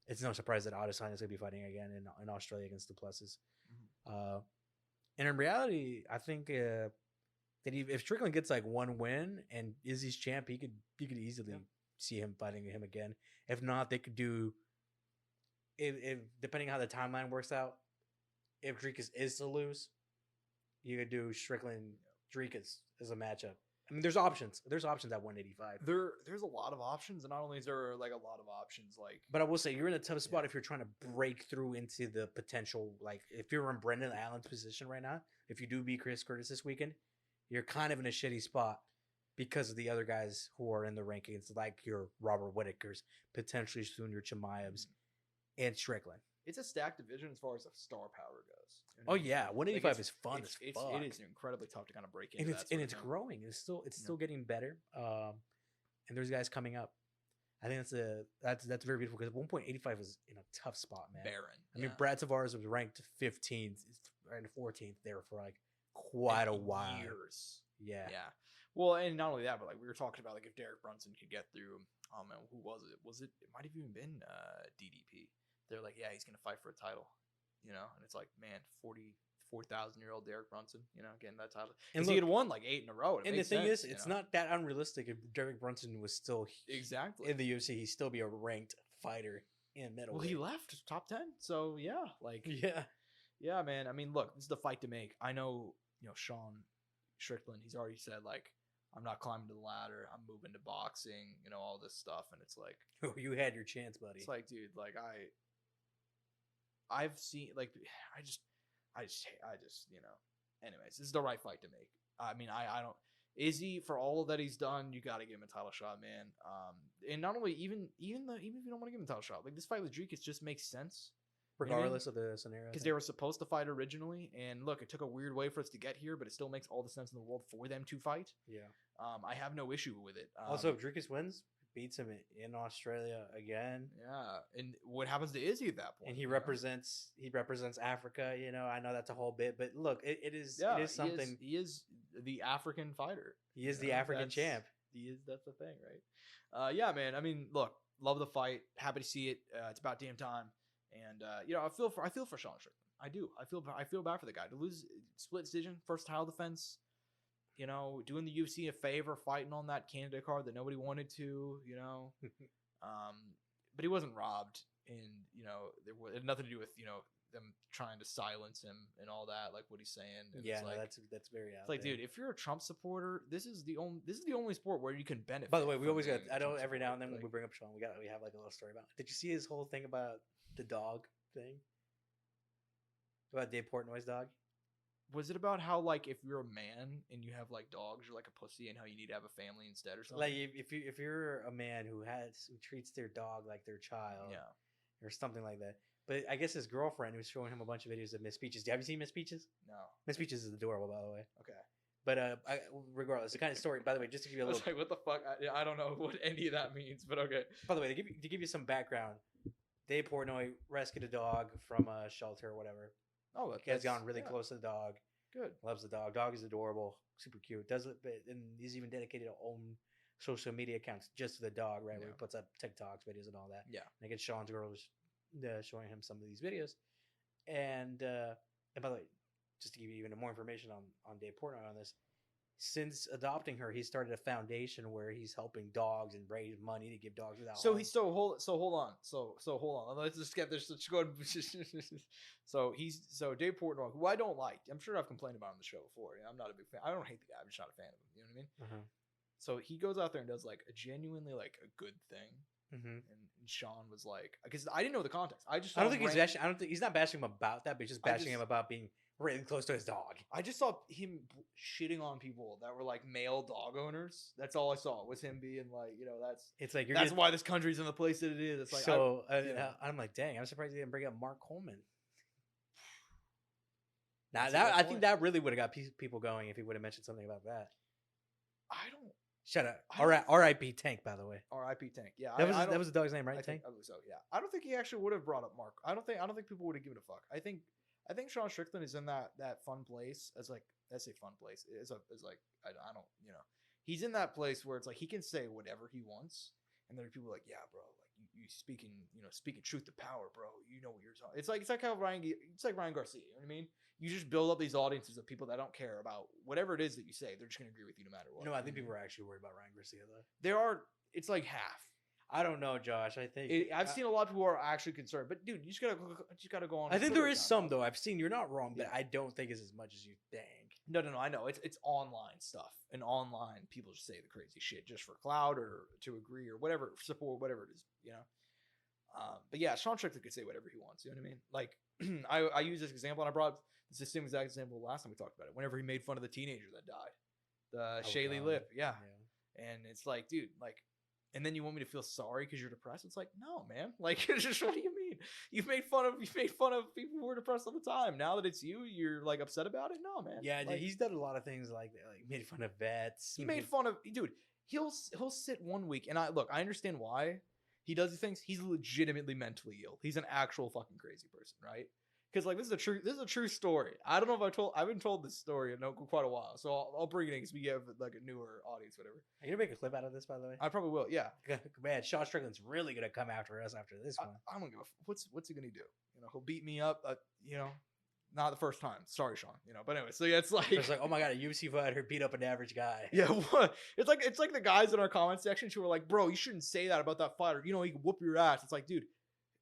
it's no surprise that Adesanya is going to be fighting again in Australia against Duplessis. And in reality, I think that if Strickland gets like one win and Izzy's champ, he could easily see him fighting him again. If not, they could do if depending how the timeline works out. If Dricus is to lose, you could do Strickland Dricus as a matchup. I mean, there's options. There's options at 185. There's a lot of options, and not only is there like a lot of options, like. But I will say you're in a tough spot if you're trying to break through into the potential. Like if you're in Brendan Allen's position right now, if you do beat Chris Curtis this weekend, you're kind of in a shitty spot because of the other guys who are in the rankings, like your Robert Whittakers, potentially soon your Chimaevs, and Strickland. It's a stacked division as far as the star power goes. You know? Oh yeah, 185 is fun as fuck. It is incredibly tough to kind of break into. And it's growing. It's still getting better. And there's guys coming up. I think that's very beautiful because 1.85 is in a tough spot, man. Barren. I mean, Brad Tavares was ranked 15th and 14th there for like quite a while. Years. Yeah. Yeah. Well, and not only that, but like we were talking about, like if Derek Brunson could get through, who was it? It might have even been DDP. They're like, yeah, he's gonna fight for a title, you know, and it's like, man, 44,000-year-old Derek Brunson, you know, getting that title, and he had won like 8 in a row. And the thing is, it's not that unrealistic. If Derek Brunson was still exactly in the UFC, he'd still be a ranked fighter in middleweight. Well, he left top 10, so yeah, like yeah, man. I mean, look, this is the fight to make. I know, you know, Sean Strickland. He's already said like, I'm not climbing the ladder. I'm moving to boxing, all this stuff. And it's like, Oh, you had your chance, buddy. it's like, dude, like I've seen, like, anyways, this is the right fight to make. I mean, I don't, Izzy, for all that he's done, you got to give him a title shot, man. And not only, even if you don't want to give him a title shot, like this fight with Dricus just makes sense. Regardless of the scenario. Because they were supposed to fight originally. And look, it took a weird way for us to get here, but it still makes all the sense in the world for them to fight. Yeah. I have no issue with it. Also, if Dricus wins, beats him in Australia again. Yeah. And what happens to Izzy at that point? And he represents Africa, I know that's a whole bit, but look, it is something. He is the African fighter. He is the African champ. That's the thing, right? Yeah, man. I mean, look, love the fight. Happy to see it. It's about damn time. And I feel for Sean Strickland. I do. I feel bad for the guy to lose split decision, first title defense. Doing the UFC a favor, fighting on that Canada card that nobody wanted to. But he wasn't robbed, and it had nothing to do with them trying to silence him and all that, like what he's saying. And yeah, it's like, that's very out. It's like, dude, if you're a Trump supporter, this is the only sport where you can benefit. By the way, we always got. being I a know Trump every now and then supporter, when we bring up Sean, we have like a little story about. Did you see his whole thing about the dog thing? About Dave Portnoy's dog? Was it about how, like, if you're a man and you have like dogs, you're like a pussy, and how you need to have a family instead or something? Like if you're a man who treats their dog like their child, Yeah. or something like that. But I guess his girlfriend was showing him a bunch of videos of Miss Peaches. Have you seen Miss Peaches? No. Miss Peaches is adorable, by the way. Okay. But regardless, the kind of story. By the way, just to give you a I was little. like, what the fuck? I don't know what any of that means, but okay. By the way, to give you some background, Dave Portnoy rescued a dog from a shelter or whatever. Oh, He has gone really close to the dog. Good. Loves the dog. Dog is adorable, super cute. Does it, and he's even dedicated to own social media accounts just to the dog, right? Where he puts up TikToks, videos, and all that. Yeah. And I guess Sean's girl was showing him some of these videos, and by the way, just to give you even more information on Dave Portnoy on this, since adopting her, he started a foundation where he's helping dogs and raise money to give dogs without. So homes. hold on. So hold on. Let's just get this. Let's go. So Dave Portnoy, who I don't like. I'm sure I've complained about him on the show before. I'm not a big fan. I don't hate the guy. I'm just not a fan of him. You know what I mean? Uh-huh. So he goes out there and does like a genuinely like a good thing. Mm-hmm. And Sean was like, because I didn't know the context. I don't think he's not bashing him about that, but he's just bashing him about being really close to his dog. I just saw him shitting on people that were like male dog owners. That's all I saw was him being like, that's why this country's in the place that it is. It's like, so I'm like, dang, I'm surprised he didn't bring up Mark Coleman. Now I think that really would have got people going if he would have mentioned something about that. I don't. Shut up. R.I.P. Tank, by the way. R.I.P. Tank. Yeah, that was the dog's name, right? Tank. I believe so. Yeah, I don't think he actually would have brought up Mark. I don't think people would have given a fuck. I think Sean Strickland is in that fun place as like, that's a fun place. It's like I don't he's in that place where it's like he can say whatever he wants, and there are people like, yeah, bro, like you speaking truth to power, bro. You know what you're talking. It's like how Ryan Garcia. You know what I mean? You just build up these audiences of people that don't care about whatever it is that you say. They're just gonna agree with you no matter what. I think people are actually worried about Ryan Garcia though. It's like half. I don't know, Josh. I think I've seen a lot of people who are actually concerned, but dude, you just gotta go on. I think there is some though. I've seen. You're not wrong, but I don't think it's as much as you think. No. I know it's online stuff, and online people just say the crazy shit just for clout or to agree or whatever, support whatever it is, But yeah, Sean Strickland could say whatever he wants. You know what I mean? Like I use this example, and I brought it's the same exact example last time we talked about it. Whenever he made fun of the teenager that died, the Shaylee Lip, yeah, and it's like, dude, like. And then you want me to feel sorry because you're depressed? It's like, no, man. Like, it's just, what do you mean? You've made fun of people who are depressed all the time. Now that it's you're like upset about it? No, man. Yeah, like, he's done a lot of things like that. Like made fun of vets. He made fun of, dude. He'll sit 1 week, and I understand why he does these things. He's legitimately mentally ill. He's an actual fucking crazy person, right? Because like this is a true story. I don't know if I've been told this story in quite a while, so I'll bring it in because we have like a newer audience, whatever. Are you gonna make a clip out of this, by the way? I probably will. Yeah. Man, Sean Strickland's really gonna come after us after this one. I don't give a what's he gonna do? He'll beat me up. Not the first time. Sorry, Sean. But anyway, so yeah, it's like oh my god, a UFC fighter beat up an average guy. Yeah, what? It's like the guys in our comment section who were like, bro, you shouldn't say that about that fighter. He can whoop your ass. It's like, dude,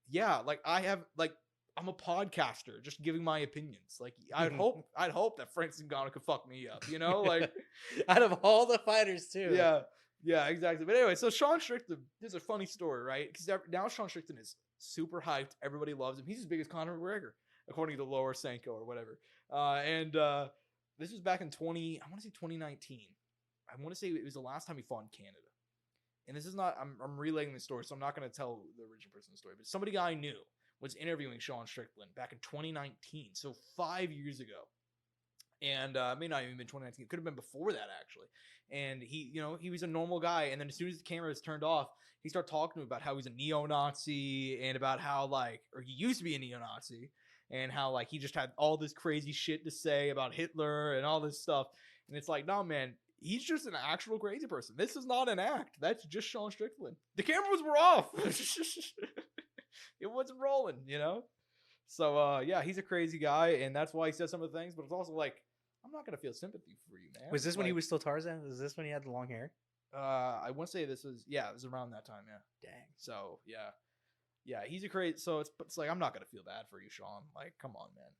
yeah, like I have like. I'm a podcaster, just giving my opinions. Like I'd hope that Francis Ngannou could fuck me up, you know, like out of all the fighters too. Yeah, exactly. But anyway, so Sean Strickland, there's a funny story, right? Because now Sean Strickland is super hyped. Everybody loves him. He's as big as Conor McGregor, according to Lower Sanko or whatever. This was back in 2019. I want to say it was the last time he fought in Canada. And this is not, I'm relaying the story, so I'm not going to tell the original person's story, but somebody I knew was interviewing Sean Strickland back in 2019, so 5 years ago. And it may not even been 2019. It could have been before that, actually. And he was a normal guy. And then as soon as the camera was turned off, he started talking to me about how he's a neo-Nazi and about how, or he used to be a neo-Nazi and how, he just had all this crazy shit to say about Hitler and all this stuff. And it's like, no, man, he's just an actual crazy person. This is not an act. That's just Sean Strickland. The cameras were off. It wasn't rolling, you know? So, he's a crazy guy, and that's why he says some of the things, but it's also I'm not going to feel sympathy for you, man. Was this when he was still Tarzan? Was this when he had the long hair? I want to say it was around that time, yeah. Dang. So, yeah. Yeah, he's a crazy, so it's I'm not going to feel bad for you, Sean. Come on, man.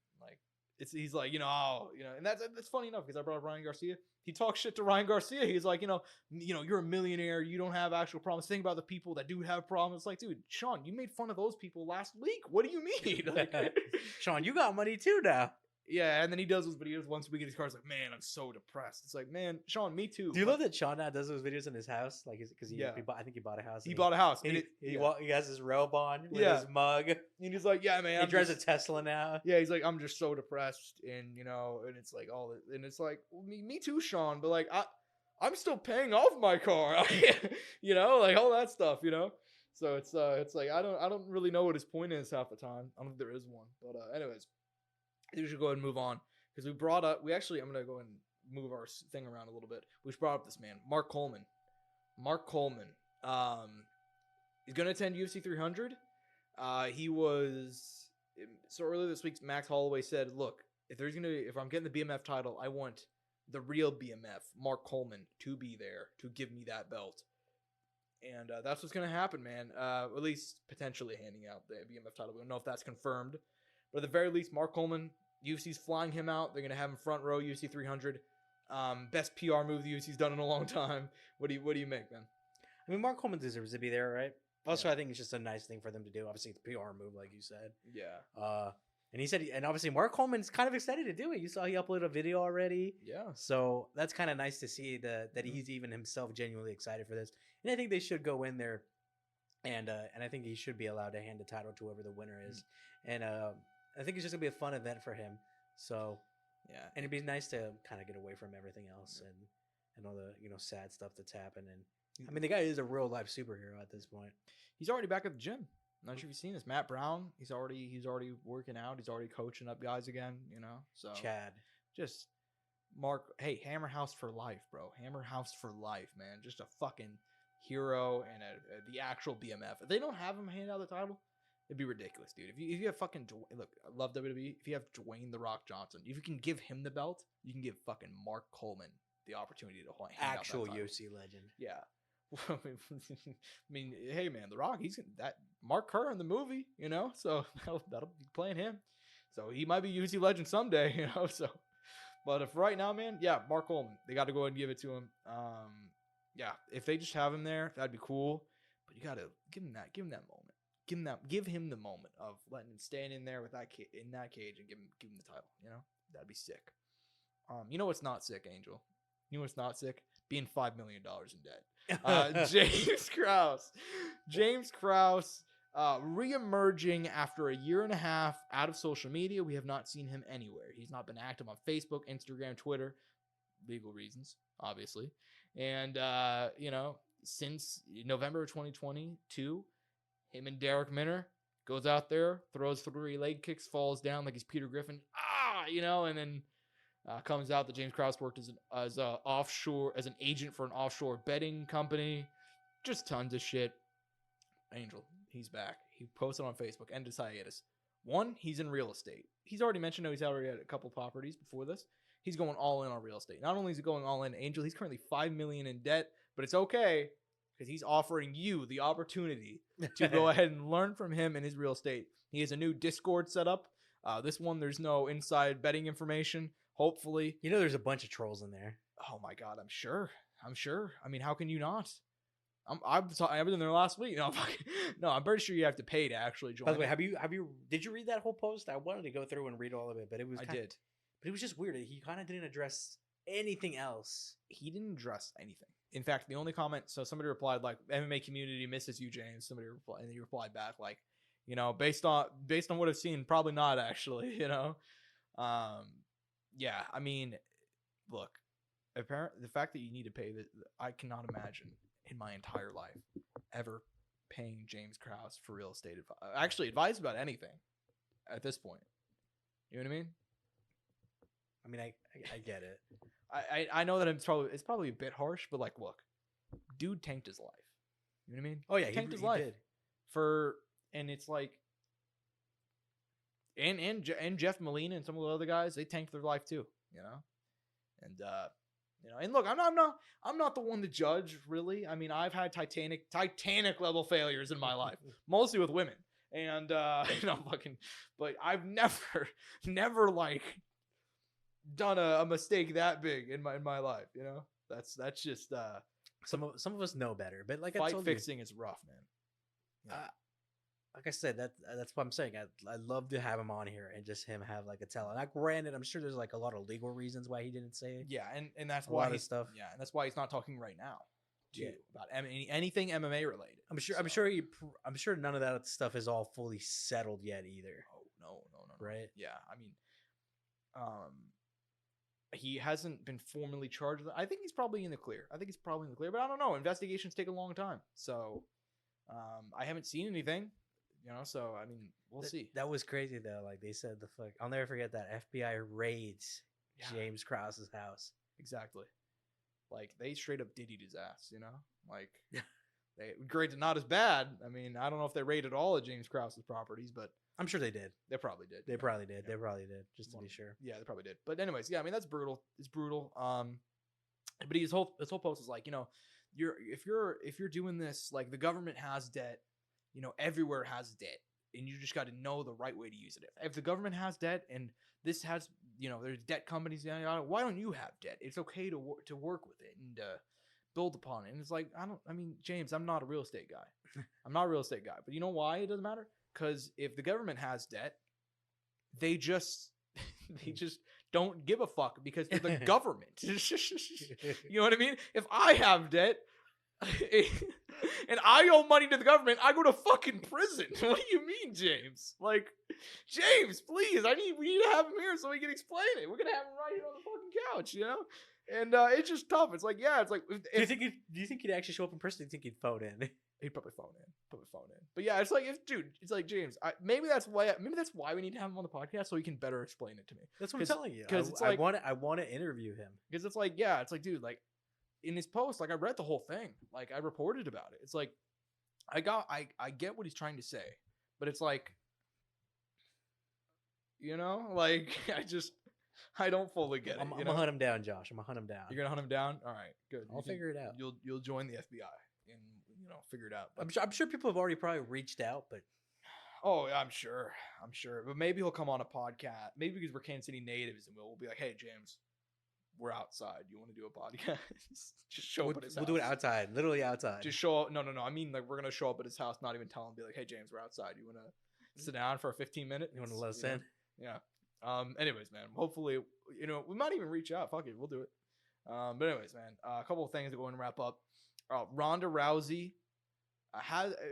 He's like, and that's funny enough because I brought up Ryan Garcia. He talks shit to Ryan Garcia. He's like, you're a millionaire. You don't have actual problems. Think about the people that do have problems. It's like, dude, Sean, you made fun of those people last week. What do you mean? Sean, you got money too now. Yeah, and then he does those videos once a week in his car. He's like, man, I'm so depressed. It's like, man, Sean, me too. Do you love that Sean now does those videos in his house? Because I think he bought a house. He bought a house. And he has his robe on with his mug. And he's like, yeah, man. He drives a Tesla now. Yeah, he's like, I'm just so depressed. And, and it's like all this. And it's like, well, me too, Sean. But, I'm still paying off my car. All that stuff, So it's like, I don't really know what his point is half the time. I don't think there is one. But anyways. I think we should go ahead and move on because I'm going to go and move our thing around a little bit. We just brought up this man, Mark Coleman. Mark Coleman. He's going to attend UFC 300. So earlier this week, Max Holloway said, look, if I'm getting the BMF title, I want the real BMF, Mark Coleman, to be there to give me that belt. And that's what's going to happen, man. At least potentially handing out the BMF title. We don't know if that's confirmed. But at the very least, Mark Coleman, UFC's flying him out. They're going to have him front row, UFC 300. Best PR move the UFC's done in a long time. What do you make, man? I mean, Mark Coleman deserves to be there, right? Also, I think it's just a nice thing for them to do. Obviously, it's a PR move, like you said. Yeah. And he said, and obviously, Mark Coleman's kind of excited to do it. You saw he uploaded a video already. Yeah. So that's kind of nice to see that he's even himself genuinely excited for this. And I think they should go in there, and I think he should be allowed to hand the title to whoever the winner is. And I think it's just gonna be a fun event for him. So yeah, and it'd be nice to kind of get away from everything else and all the sad stuff that's happened. And I mean, the guy is a real life superhero at this point. He's already back at the gym. I'm not sure if you've seen this. Matt Brown, he's already working out. He's already coaching up guys again. So Chad, just Mark. Hey, Hammer House for life, bro. Hammer House for life, man. Just a fucking hero and the actual BMF. If they don't have him hand out the title, it'd be ridiculous, dude. If you have fucking look, I love WWE. If you have Dwayne the Rock Johnson, if you can give him the belt, you can give fucking Mark Coleman the opportunity to hand actual out that title. UFC legend. Yeah. I mean, hey man, The Rock, he's that Mark Kerr in the movie, so that'll be playing him. So he might be UFC legend someday, so. But if right now, man, yeah, Mark Coleman, they got to go ahead and give it to him. Yeah, if they just have him there, that'd be cool. But you got to give him that moment. Give him the moment of letting him stand in there with in that cage and give him the title. That'd be sick. What's not sick, Angel? You know what's not sick? Being $5 million in debt. James Krause, re-emerging after a year and a half out of social media. We have not seen him anywhere. He's not been active on Facebook, Instagram, Twitter, legal reasons, obviously. And since November of 2022, him and Derek Minner goes out there, throws 3 leg kicks, falls down like he's Peter Griffin. And then comes out that James Krause worked as an agent for an offshore betting company. Just tons of shit. Angel, he's back. He posted on Facebook, end of hiatus. 1, he's in real estate. He's already mentioned he's already had a couple properties before this. He's going all in on real estate. Not only is he going all in, Angel, he's currently $5 million in debt, but it's okay because he's offering you the opportunity to go ahead and learn from him in his real estate. He has a new Discord set up. This one, there's no inside betting information. Hopefully, There's a bunch of trolls in there. oh my god, I'm sure. I mean, how can you not? I've been there last week. No, I'm pretty sure you have to pay to actually join. By the way, did you read that whole post? I wanted to go through and read all of it, but it was I did. But it was just weird. He kind of didn't address anything else. He didn't address anything. In fact, the only comment, so somebody replied like, "MMA community misses you, James." Somebody replied, and he replied back like, based on what I've seen, probably not actually. Yeah. I mean, look, apparently the fact that you need to pay that, I cannot imagine in my entire life ever paying James Krause for real estate advice about anything at this point. You know what I mean? I mean, I get it. I know that it's probably a bit harsh, but like, look, dude tanked his life. You know what I mean? Oh yeah, he tanked his he life did. and it's like, and Jeff Molina and some of the other guys, they tanked their life too. And and look, I'm not the one to judge really. I mean, I've had Titanic level failures in my life, mostly with women, and but I've never like done a mistake that big in my life. That's just Some of us know better, but like I fight told fixing is rough, man. Yeah. Like I said, that's what I'm saying. I'd love to have him on here and just him have like a tell. And granted, I'm sure there's like a lot of legal reasons why he didn't say it. Yeah, and that's A why lot of stuff. Yeah, and that's why he's not talking right now. Yeah. About anything MMA related. I'm sure none of that stuff is all fully settled yet either. Oh no. Right? Yeah, I mean, he hasn't been formally charged. I think he's probably in the clear. But I don't know. Investigations take a long time, so I haven't seen anything. So I mean, we'll see. That was crazy though. Like they said, I'll never forget that FBI raids James Krause's house. Exactly. Like they straight up diddied his ass. Like they granted not as bad. I mean, I don't know if they raided all of James Krause's properties, but I'm sure they did. They probably did. They probably did. Just to be sure. Yeah, they probably did. But anyways, yeah, I mean that's brutal. It's brutal. But his whole post is like, if you're doing this, like the government has debt, everywhere has debt, and you just got to know the right way to use it. If the government has debt and this has, there's debt companies, why don't you have debt? It's okay to work with it and build upon it. And it's like, James, I'm not a real estate guy. But you know why it doesn't matter? Because if the government has debt, they just don't give a fuck because they're the government. You know what I mean? If I have debt and I owe money to the government, I go to fucking prison. What do you mean, James? Like, James, please, we need to have him here so we can explain it. We're gonna have him right here on the fucking couch, And it's just tough. It's like, yeah, it's like. Do you think he'd actually show up in person? Do you think he'd phone in? He'd probably phone in. But yeah, it's like, it's like James. Maybe that's why we need to have him on the podcast so he can better explain it to me. That's what I'm telling you. Because I want to interview him. Because it's like, yeah, it's like, dude, like in his post, like I read the whole thing, like I reported about it. It's like, I get what he's trying to say, but it's like, like I don't fully get it. I'm gonna hunt him down, Josh. I'm gonna hunt him down. You're gonna hunt him down? All right, good. I'll figure it out. You'll join the FBI and figure it out. But I'm sure people have already probably reached out, but oh, I'm sure. But maybe he'll come on a podcast. Maybe because we're Kansas City natives, and we'll be like, hey, James, we're outside. You want to do a podcast? Just show up at his house. We'll do it outside, literally outside. Just show up. No. I mean, like we're gonna show up at his house, not even tell him. Be like, hey, James, we're outside. You want to sit down for a 15-minute? You want to let us in? Yeah. Anyways, man, hopefully, we might even reach out. Fuck it, we'll do it. But anyways, man, a couple of things to go and wrap up. Ronda Rousey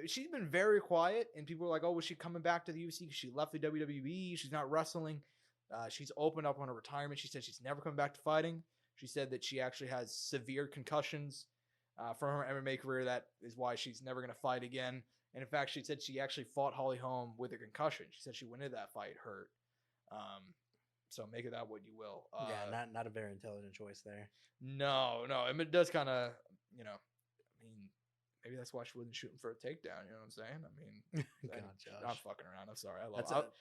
she's been very quiet, and people are like, oh, was she coming back to the UFC because she left the WWE? She's not wrestling. She's opened up on her retirement. She said she's never coming back to fighting. She said that she actually has severe concussions from her MMA career. That is why she's never going to fight again. And in fact, she said she actually fought Holly Holm with a concussion. She said she went into that fight hurt. So make of that what you will. Yeah, not a very intelligent choice there. No. I mean, it does kind of, maybe that's why she wasn't shooting for a takedown. You know what I'm saying? I mean, God, Josh. I'm fucking around. I'm sorry.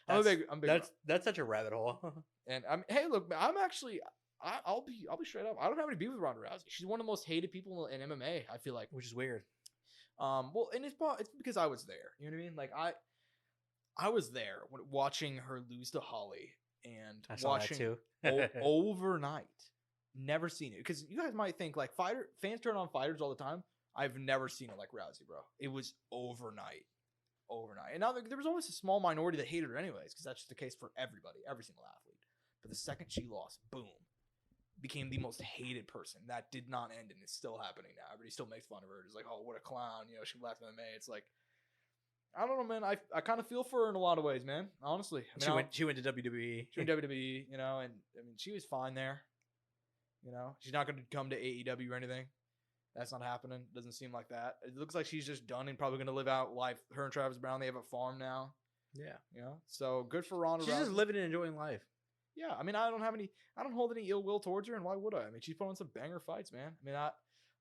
I'm big. That's such a rabbit hole. And hey, look, I'll be straight up. I don't have any beef with Ronda Rousey. She's one of the most hated people in MMA. I feel like, which is weird. Well, and it's because I was there. You know what I mean? Like I was there watching her lose to Holly and I saw that too. overnight. Never seen it because you guys might think like fans turn on fighters all the time. I've never seen it like Rousey, bro. It was overnight. And now there was always a small minority that hated her anyways, because that's just the case for everybody, every single athlete. But the second she lost, boom, became the most hated person. That did not end, and it's still happening now. Everybody still makes fun of her. It's like, oh, what a clown. You know, she left MMA. It's like, I don't know, man. I kind of feel for her in a lot of ways, man. Honestly. I mean, she went to WWE. She went to WWE, you know, and I mean, she was fine there. You know, she's not going to come to AEW or anything. That's not happening. Doesn't seem like that. It looks like she's just done and probably going to live out life. Her and Travis Brown, they have a farm now. Yeah. You know, so good for Ronda She's Rousey. just living and enjoying life. Yeah, I mean, I don't hold any ill will towards her, and why would I? I mean, she's put on some banger fights, man. I mean,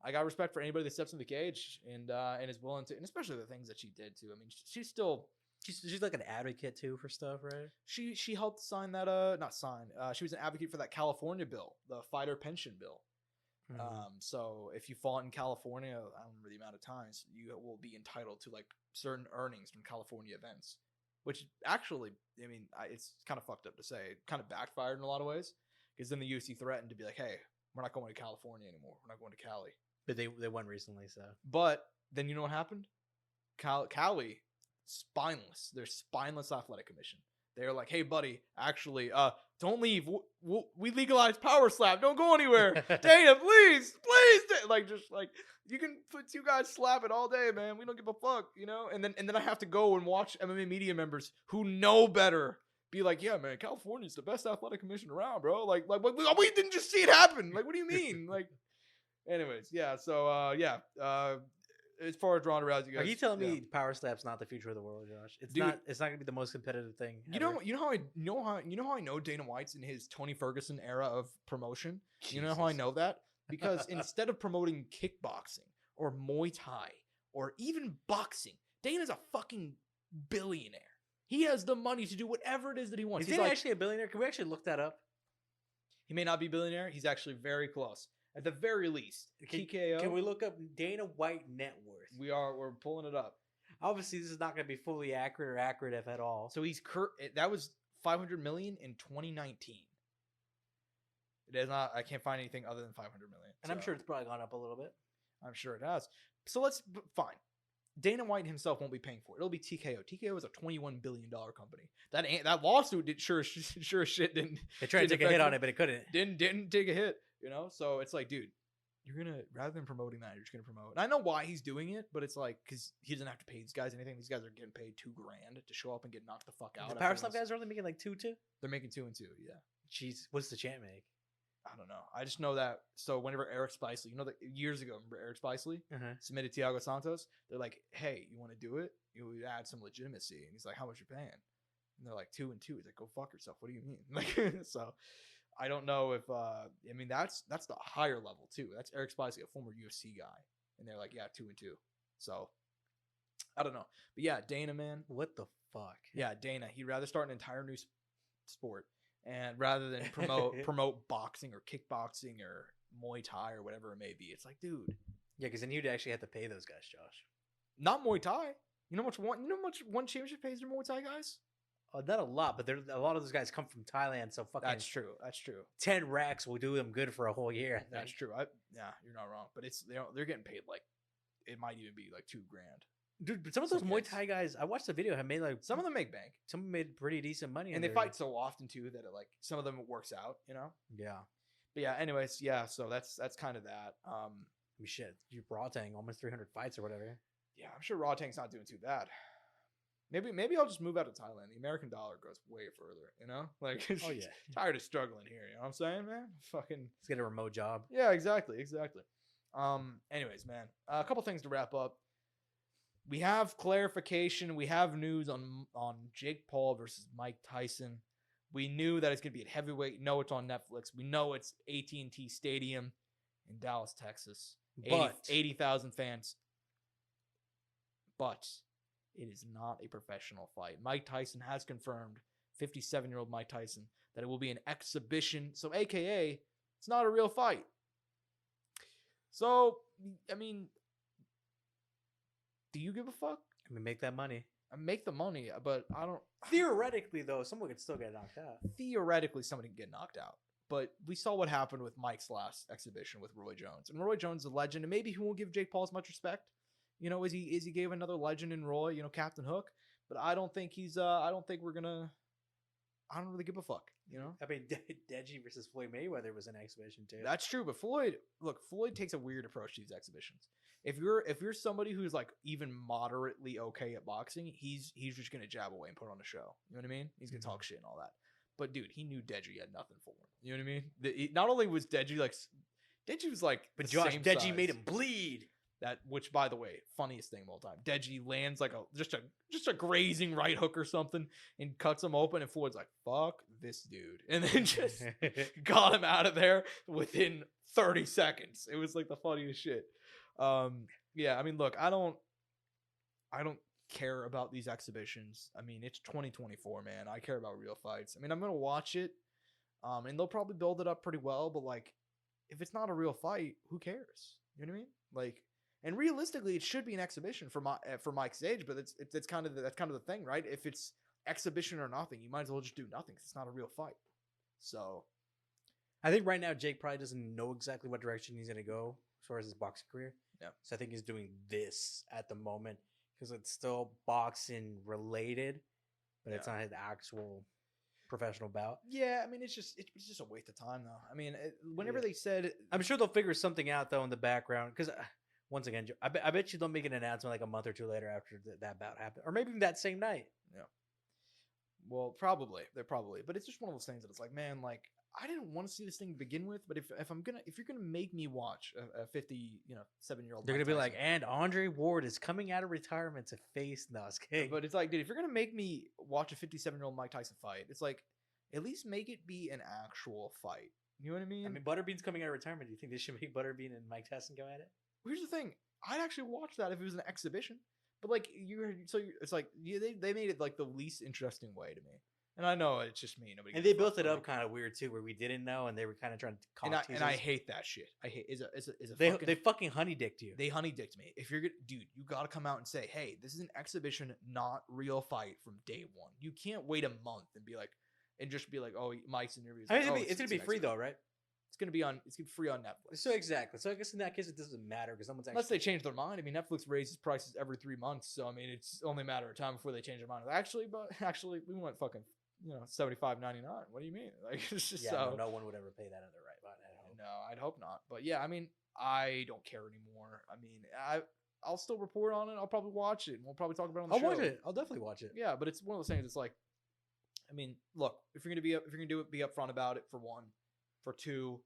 I got respect for anybody that steps in the cage and is willing to, and especially the things that she did too. I mean, she's like an advocate too for stuff, right? She helped sign that not sign. She was an advocate for that California bill, the fighter pension bill. Mm-hmm. So if you fought in California, I don't remember the amount of times, you will be entitled to like certain earnings from California events, which actually, I mean, it's kind of fucked up to say. It kind of backfired in a lot of ways, because then the UFC threatened to be like, hey, we're not going to California anymore. We're not going to Cali. But they won recently, so. But then you know what happened? Cali, spineless. They're spineless athletic commission. They're like, hey, buddy, actually, don't leave. We legalized power slap. Don't go anywhere. Dana, please. Like, just like, you can put two guys slapping all day, man. We don't give a fuck, you know? And then I have to go and watch MMA media members who know better be like, yeah, man, California's the best athletic commission around, bro. Like we didn't just see it happen. Like, what do you mean? Like, anyways, yeah. So, as far as Ronda Rousey goes, are you telling me power slap's not the future of the world, Josh? It's not going to be the most competitive thing. You know how I know Dana White's in his Tony Ferguson era of promotion. Jesus. You know how I know that? Because instead of promoting kickboxing or Muay Thai or even boxing, Dana's a fucking billionaire. He has the money to do whatever it is that he wants. Is he actually a billionaire? Can we actually look that up? He may not be a billionaire. He's actually very close. At the very least, TKO. Can we look up Dana White net worth? We're pulling it up. Obviously, this is not going to be fully accurate or accurate if at all. So that was $500 million in 2019. It is not. I can't find anything other than $500 million. And I'm sure it's probably gone up a little bit. I'm sure it has. So fine. Dana White himself won't be paying for it. It'll be TKO. TKO is a $21 billion company. That lawsuit did sure as shit didn't. They tried to take a hit on it, but it couldn't. Didn't take a hit. You know, so it's like, dude, you're gonna, rather than promoting that, you're just gonna promote. And I know why he's doing it, but it's like, because he doesn't have to pay these guys anything. These guys are getting paid $2,000 to show up and get knocked the fuck out. The Power Slap guys are only making like two. They're making 2 and 2. Yeah. Jeez, what's the champ make? I don't know. I just know that. So whenever Eric Spicely, you know, that years ago, remember Eric Spicely submitted Thiago Santos? They're like, hey, you want to do it? You add some legitimacy. And he's like, how much you paying? And they're like 2 and 2. He's like, go fuck yourself. What do you mean? Like, so. I don't know if I mean that's the higher level too. That's Eric Spicely, a former UFC guy, and they're like, yeah, 2 and 2. So I don't know, but yeah, Dana, man, what the fuck? Yeah, Dana, he'd rather start an entire new sport, and rather than promote boxing or kickboxing or Muay Thai or whatever it may be. It's like, dude, yeah, because then you'd actually have to pay those guys, Josh. Not Muay Thai. You know how much one championship pays their Muay Thai guys? Not a lot, but a lot of those guys come from Thailand, so fucking. That's true. 10 racks will do them good for a whole year. That's true. Yeah, you're not wrong. But they're getting paid like, it might even be like $2,000. Dude, but some of those Muay Thai guys, I watched the video, have made like some of them make bank. Some of them made pretty decent money, and they fight so often too that it like some of them it works out, you know. Yeah. But yeah. Anyways, yeah. So that's kind of that. I mean, shit, you Rotang almost 300 fights or whatever. Yeah, I'm sure Rotang's not doing too bad. Maybe I'll just move out of Thailand. The American dollar goes way further, you know? Like, oh yeah, tired of struggling here. You know what I'm saying, man? Fucking, let's get a remote job. Yeah, exactly. Anyways, man, a couple things to wrap up. We have clarification. We have news on Jake Paul versus Mike Tyson. We knew that it's gonna be at heavyweight. Know it's on Netflix. We know it's AT&T Stadium in Dallas, Texas. 80,000 fans. But it is not a professional fight. Mike Tyson has confirmed, 57-year-old Mike Tyson, that it will be an exhibition. So, AKA, it's not a real fight. So, I mean, Do you give a fuck? I mean, make that money. I make the money, but I don't. Theoretically, though, someone could still get knocked out. Theoretically, somebody can get knocked out. But we saw what happened with Mike's last exhibition with Roy Jones. And Roy Jones is a legend, and maybe he won't give Jake Paul as much respect, as he gave another legend in Roy, Captain Hook. But I don't think I don't really give a fuck, I mean, Deji versus Floyd Mayweather was an exhibition too. That's true, but Floyd takes a weird approach to these exhibitions. If you're somebody who's like even moderately okay at boxing, he's just gonna jab away and put on a show. You know what I mean? He's gonna talk shit and all that. But dude, he knew Deji had nothing for him. You know what I mean? Not only was Deji was like, but the Josh, same Deji size. made him bleed. Which, by the way, funniest thing of all time. Deji lands like just a grazing right hook or something and cuts him open, and Floyd's like, "Fuck this dude," and then just got him out of there within 30 seconds. It was like the funniest shit. Yeah, I mean, look, I don't care about these exhibitions. I mean, it's 2024, man. I care about real fights. I mean, I'm gonna watch it, and they'll probably build it up pretty well. But like, if it's not a real fight, who cares? You know what I mean? Like. And realistically, it should be an exhibition for Mike's age, but that's kind of the thing, right? If it's exhibition or nothing, you might as well just do nothing because it's not a real fight. So, I think right now Jake probably doesn't know exactly what direction he's gonna go as far as his boxing career. Yeah. So I think he's doing this at the moment because it's still boxing related, but it's not his actual professional bout. Yeah, I mean, it's just a waste of time, though. I mean, whenever they said, I'm sure they'll figure something out though in the background because. Once again, I bet you they'll make an announcement like a month or two later after that bout happened. Or maybe even that same night. Yeah. Well, probably. But it's just one of those things that it's like, man, like, I didn't want to see this thing to begin with, but if you're gonna make me watch a 7-year-old, they're gonna be like, and Andre Ward is coming out of retirement to face King. But it's like, dude, if you're gonna make me watch a 57-year-old Mike Tyson fight, it's like, at least make it be an actual fight. You know what I mean? I mean, Butterbean's coming out of retirement. Do you think they should make Butterbean and Mike Tyson go at it? Here's the thing. I'd actually watch that if it was an exhibition. But like it's like they made it like the least interesting way to me. And I know it's just me. Nobody. And they built it up kind of weird too, where we didn't know, and they were kind of trying to. And I hate that shit. I hate they fucking honey dicked you. They honey dicked me. If you're good, dude, you got to come out and say, hey, this is an exhibition, not real fight from day one. You can't wait a month and just be like, oh, Mike's interview. It's gonna be free though, right? It's gonna be free on Netflix. So exactly. So I guess in that case it doesn't matter because someone's unless they change their mind. I mean, Netflix raises prices every 3 months, so I mean, it's only a matter of time before they change their mind. Actually, we went fucking $75.99. What do you mean? Like, it's just no one would ever pay that in their right mind. No, I'd hope not. But yeah, I mean, I don't care anymore. I mean, I'll still report on it. I'll probably watch it. And we'll probably talk about it on the show. I'll watch it. I'll definitely watch it. Yeah, but it's one of those things. It's like, I mean, look, if you're gonna do it, be upfront about it. For one, for two,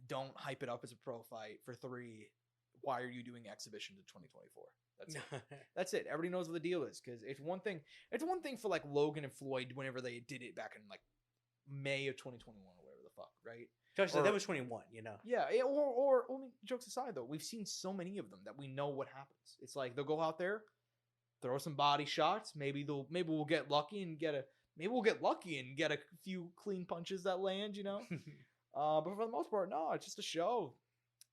don't hype it up as a pro fight. For three, why are you doing exhibitions in 2024? That's it. That's it. Everybody knows what the deal is because it's one thing. It's one thing for like Logan and Floyd whenever they did it back in like May of 2021 or whatever the fuck, right? Josh said that was 21, Yeah, or I mean, jokes aside though, we've seen so many of them that we know what happens. It's like they'll go out there, throw some body shots. Maybe we'll get lucky and get a few clean punches that land, but for the most part, no, it's just a show,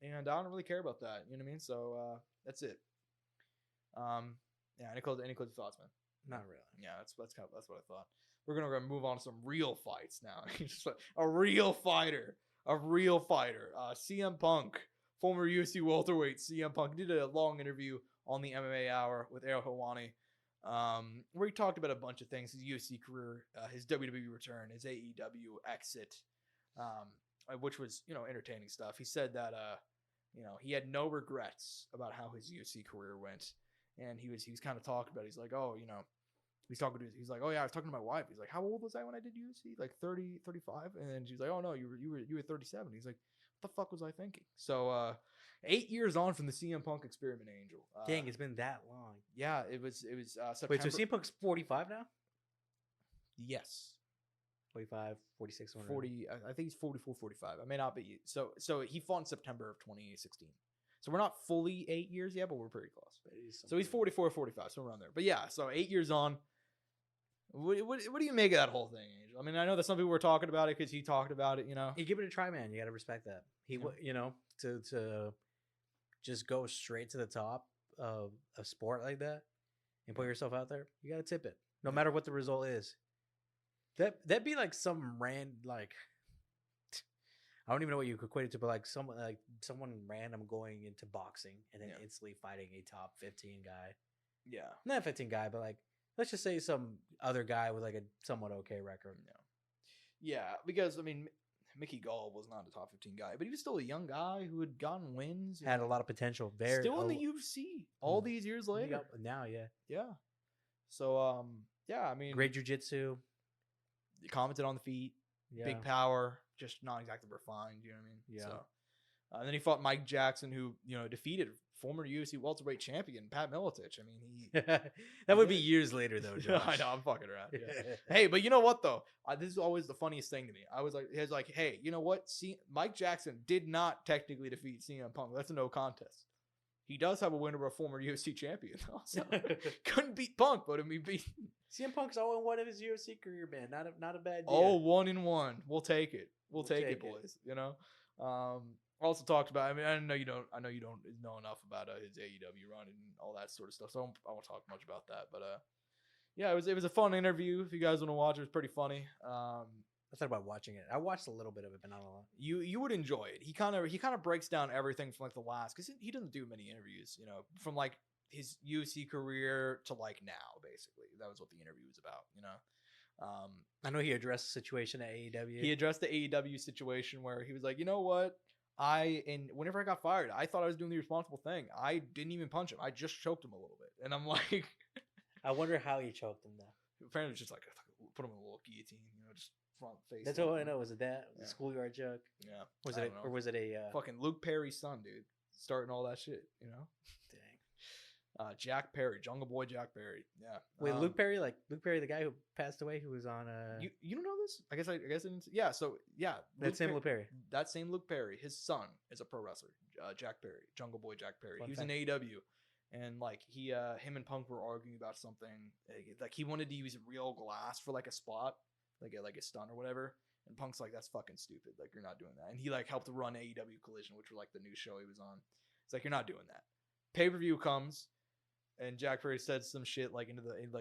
and I don't really care about that. You know what I mean? So that's it. Yeah. Any closing thoughts, man? Not really. Yeah, that's what I thought. We're gonna move on to some real fights now. A real fighter. CM Punk, former UFC welterweight CM Punk, did a long interview on the MMA Hour with Ariel Helwani, where he talked about a bunch of things: his UFC career, his WWE return, his AEW exit, which was entertaining stuff. He said that he had no regrets about how his UFC career went, and he was kind of talking about it. He's like, he's like, oh yeah, I was talking to my wife. He's like, how old was I when I did UFC? Like 30, 35? And then she's like, oh no, you were 37. He's like, what the fuck was I thinking? So 8 years on from the CM Punk experiment, Angel. Dang, it's been that long. Yeah, it was September. Wait, so CM Punk's 45 now? Yes. 45, 46, 40. I think he's 44, 45. I may not be. So he fought in September of 2016. So we're not fully 8 years yet, but we're pretty close. So he's 44, 45, so around there. But yeah, so 8 years on. What do you make of that whole thing, Angel? I mean, I know that some people were talking about it because he talked about it, You give it a try, man. You got to respect that. To just go straight to the top. a sport like that and put yourself out there, you gotta tip it, no matter what the result is. That'd be like some like I don't even know what you could equate it to, but like someone random going into boxing and then instantly fighting a top 15 guy. Yeah, not 15 guy, but like let's just say some other guy with like a somewhat okay record. Yeah, because I mean, Mickey Gall was not a top 15 guy, but he was still a young guy who had gotten wins. Had a lot of potential. Still in the UFC all these years later. Now, yeah. So, yeah, I mean, great jiu-jitsu. Commented on the feet, big power, just not exactly refined. You know what I mean? Yeah. So, and then he fought Mike Jackson, who defeated former UFC welterweight champion Pat Miletich. I mean, he that would be years later though. Josh. I know, I'm fucking around. Yeah. Hey, but you know what though? This is always the funniest thing to me. I was like, hey, you know what? Mike Jackson did not technically defeat CM Punk. That's a no contest. He does have a win over a former UFC champion. Also, couldn't beat Punk, but I mean, CM Punk's 0-1 of his UFC career, man. Not a bad deal. Oh, 1-1. We'll take it. We'll take it, boys. You know. Also talked about. I mean, I know you don't know enough about his AEW run and all that sort of stuff. So I won't talk much about that. But yeah, it was a fun interview. If you guys want to watch it, was pretty funny. I thought about watching it. I watched a little bit of it, but not a lot. You would enjoy it. He kind of breaks down everything from like the last, because he doesn't do many interviews. From like his UFC career to like now, basically. That was what the interview was about. I know he addressed the situation at AEW. He addressed the AEW situation where he was like, you know what? Whenever I got fired, I thought I was doing the responsible thing. I didn't even punch him. I just choked him a little bit. And I'm like, I wonder how he choked him though. Apparently it's just like put him in a little guillotine, just front face. That's all I know. Was it that? Was it schoolyard choke? Yeah. Was it or was it a fucking Luke Perry's son, dude? Starting all that shit, Dang. Jack Perry, Jungle Boy Jack Perry. Yeah. Wait, Luke Perry, the guy who passed away, who was on You don't know this? I guess I didn't. Yeah. So yeah, Luke Perry. That same Luke Perry. His son is a pro wrestler. Jack Perry, Jungle Boy Jack Perry. He was in AEW, and like him and Punk were arguing about something. Like he wanted to use real glass for like a spot, like a stunt or whatever. And Punk's like, that's fucking stupid. Like you're not doing that. And he like helped run AEW Collision, which was like the new show he was on. It's like, you're not doing that. Pay-per-view comes. And Jack Perry said some shit like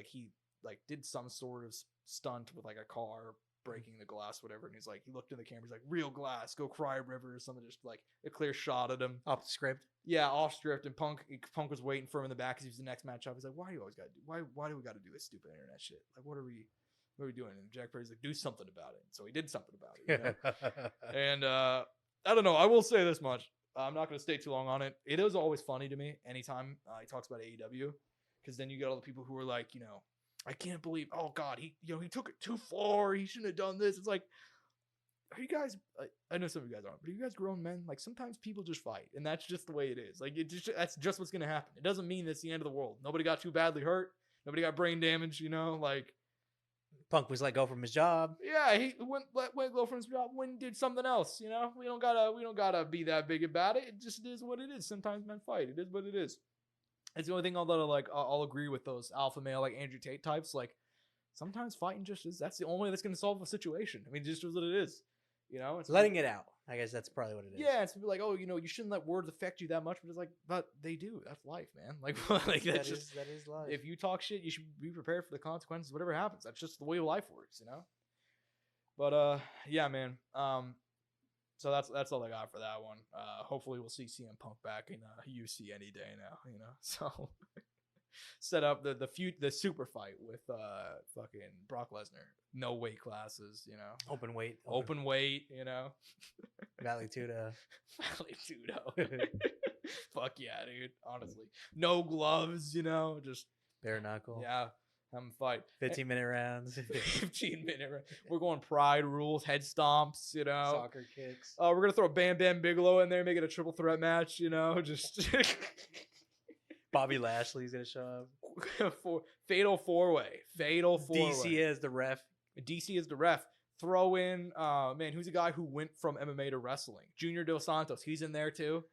he like did some sort of stunt with like a car breaking the glass, whatever. And he looked in the camera, he's like, real glass, go cry a river or something. Just like a clear shot at him. Off the script. Yeah, off script. And Punk was waiting for him in the back because he was the next matchup. He's like, why do you always got to do? Why do we got to do this stupid internet shit? Like, what are we doing? And Jack Perry's like, do something about it. So he did something about it. And I don't know. I will say this much. I'm not going to stay too long on it. It is always funny to me anytime he talks about AEW, because then you get all the people who are like, I can't believe, oh God, he took it too far. He shouldn't have done this. It's like, are you guys? I know some of you guys aren't, but are you guys grown men? Like sometimes people just fight, and that's just the way it is. Like that's just what's going to happen. It doesn't mean it's the end of the world. Nobody got too badly hurt. Nobody got brain damage. Like. Punk was let go from his job. Yeah, he went go from his job. Went and did something else. We don't gotta be that big about it. It just is what it is. Sometimes men fight. It is what it is. It's the only thing I'll agree with those alpha male like Andrew Tate types. Like sometimes fighting just is. That's the only way that's gonna solve a situation. I mean, it just is what it is. It's letting it out. I guess that's probably what it is. Yeah, it's like, oh, you shouldn't let words affect you that much, but it's like, but they do. That's life, man. Like that is life. If you talk shit, you should be prepared for the consequences. Whatever happens, that's just the way life works, But yeah, man. So that's all I got for that one. Hopefully we'll see CM Punk back in UC any day now. So set up the super fight with fucking Brock Lesnar. No weight classes, Open weight. Valley Tudo. Fuck yeah, dude. Honestly. No gloves, just bare knuckle. Yeah. Have them fight. 15-minute rounds. 15-minute rounds. We're going pride rules, head stomps, Soccer kicks. We're gonna throw Bam Bam Bigelow in there, make it a triple threat match, just Bobby Lashley's gonna show up. Fatal four-way. DC as the ref. DC is the ref. Throw in, who's a guy who went from MMA to wrestling? Junior Dos Santos. He's in there too.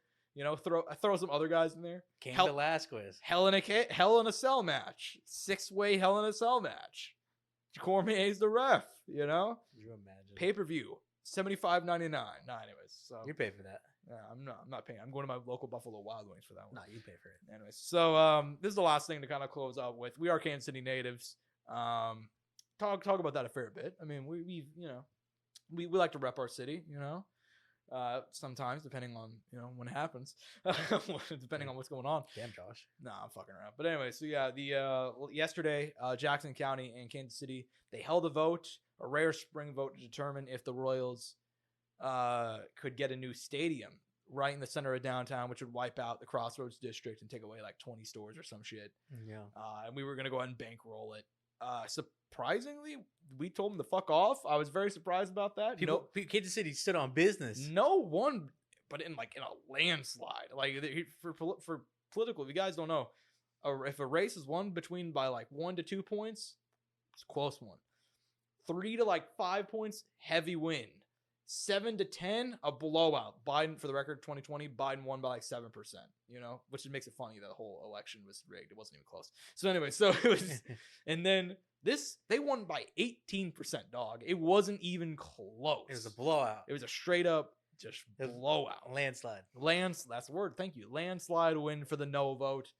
Throw some other guys in there. Cain Velasquez. Hell in a Cell match. 6-way Hell in a Cell match. Cormier's the ref. Could you imagine? Pay-per-view. $75.99. Anyways, so you pay for that. Yeah, I'm not paying. I'm going to my local Buffalo Wild Wings for that one. No, you pay for it. Anyways, so this is the last thing to kind of close out with. We are Kansas City natives. Talk about that a fair bit. I mean, we we like to rep our city, sometimes depending on when it happens, depending on what's going on. Damn, Josh. Nah, I'm fucking around. But anyway, so yeah, yesterday, Jackson County and Kansas City, they held a vote, a rare spring vote, to determine if the Royals could get a new stadium right in the center of downtown, which would wipe out the Crossroads district and take away like 20 stores or some shit. Yeah. And we were gonna go ahead and bankroll it. Surprisingly, we told them to fuck off. I was very surprised about that. Kansas City stood on business. No one, but in a landslide. Like for political, if you guys don't know, if a race is won between by like 1 to 2 points, it's a close one. 3 to 5 points, heavy win. 7 to 10, a blowout. Biden, for the record, 2020, Biden won by 7%, which makes it funny that the whole election was rigged. It wasn't even close. So anyway, it was, and then they won by 18%, dog. It wasn't even close. It was a blowout. It was a straight up just blowout. Landslide. That's the word. Thank you. Landslide win for the no vote.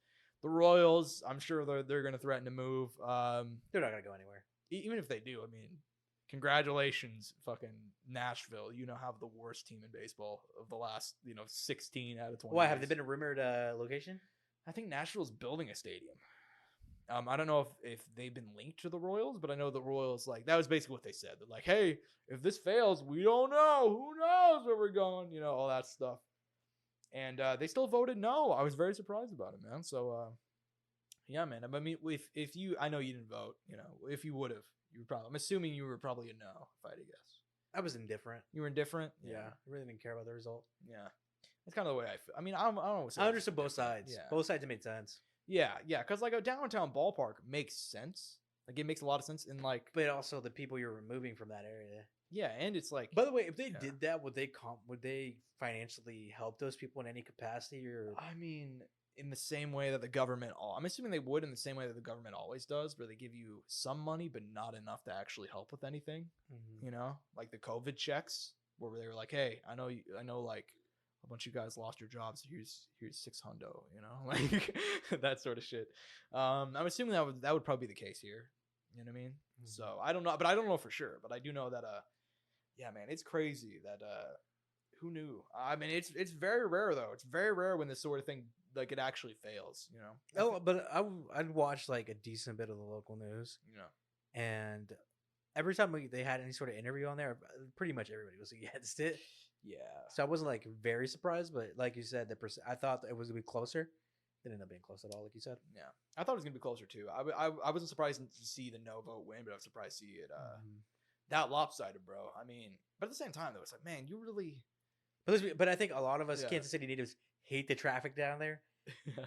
The Royals, I'm sure they're going to threaten to move. They're not going to go anywhere. Even if they do, I mean, congratulations, fucking Nashville. Have the worst team in baseball of the last, 16 out of 20. Why, years. have they been a rumored location? I think Nashville's building a stadium. I don't know if they've been linked to the Royals, but I know the Royals, that was basically what they said. They're like, hey, if this fails, we don't know. Who knows where we're going? All that stuff. And they still voted no. I was very surprised about it, man. So, yeah, man. I mean, if you, I know you didn't vote, if you would have, I'm assuming you were probably a no, if I had to guess. I was indifferent. You were indifferent? Yeah. I really didn't care about the result. Yeah. That's kind of the way I feel. I mean, I don't know. I understood both sides. Yeah. Both sides made sense. Yeah. Because a downtown ballpark makes sense. It makes a lot of sense in But also the people you're removing from that area. Yeah, and it's By the way, if they did that, would they financially help those people in any capacity? Or I mean, in the same way that the government, I'm assuming they would, in the same way that the government always does, where they give you some money but not enough to actually help with anything. Like the COVID checks, where they were like, hey, I know a bunch of you guys lost your jobs, here's $600, that sort of shit. I'm assuming that would probably be the case here. You know what I mean? So I don't know, but I don't know for sure, but I do know that yeah, man, it's crazy that who knew? I mean, it's very rare though. It's very rare when this sort of thing it actually fails, Oh, but I'd watch a decent bit of the local news. And every time they had any sort of interview on there, pretty much everybody was against it. Yeah. So I wasn't very surprised, but like you said, I thought it was gonna be closer. It ended up being close at all, like you said. Yeah, I thought it was gonna be closer too. I wasn't surprised to see the no vote win, but I was surprised to see it that lopsided, bro. I mean, but at the same time though, it's man, you really. But I think a lot of us Kansas City natives hate the traffic down there.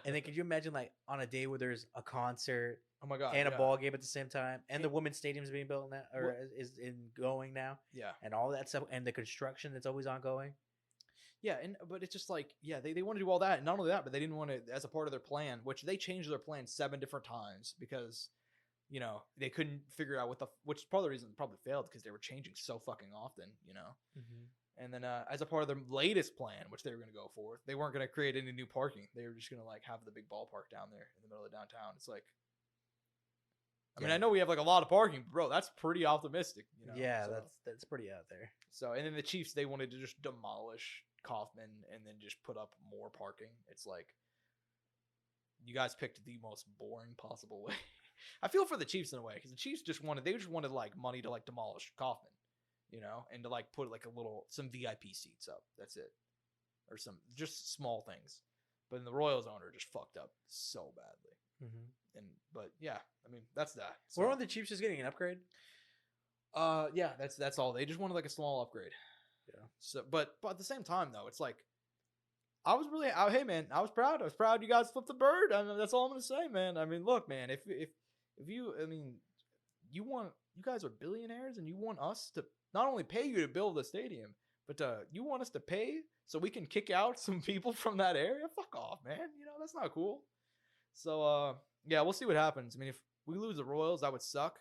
And then could you imagine on a day where there's a concert, oh my god, and a ball game at the same time, and the women's stadium's being built now, or is going now, and all that stuff, and the construction that's always ongoing. Yeah, but it's just they want to do all that, and not only that, but they didn't want to as a part of their plan, which they changed their plan 7 different times because they couldn't figure out which is part of the reason it probably failed, because they were changing so fucking often, And then as a part of their latest plan, which they were going to go for, they weren't going to create any new parking. They were just going to have the big ballpark down there in the middle of downtown. It's I mean, I know we have a lot of parking, bro. That's pretty optimistic. Yeah, so. That's pretty out there. So, and then the Chiefs, they wanted to just demolish Kaufman and then just put up more parking. It's you guys picked the most boring possible way. I feel for the Chiefs in a way, because the Chiefs just wanted money to demolish Kaufman, and to put some VIP seats up. That's it, or some just small things. But then the Royals owner just fucked up so badly. But yeah, I mean, that's that. So, weren't the Chiefs just getting an upgrade? Yeah, that's all. They just wanted a small upgrade. Yeah. So, but at the same time though, it's I was really, hey man, I was proud. You guys flipped the bird. I mean, that's all I'm gonna say, man. I mean, look, man, if you, I mean, you guys are billionaires, and you want us to not only pay you to build the stadium, but you want us to pay so we can kick out some people from that area? Fuck off, man. That's not cool. So, yeah, we'll see what happens. I mean, if we lose the Royals, that would suck.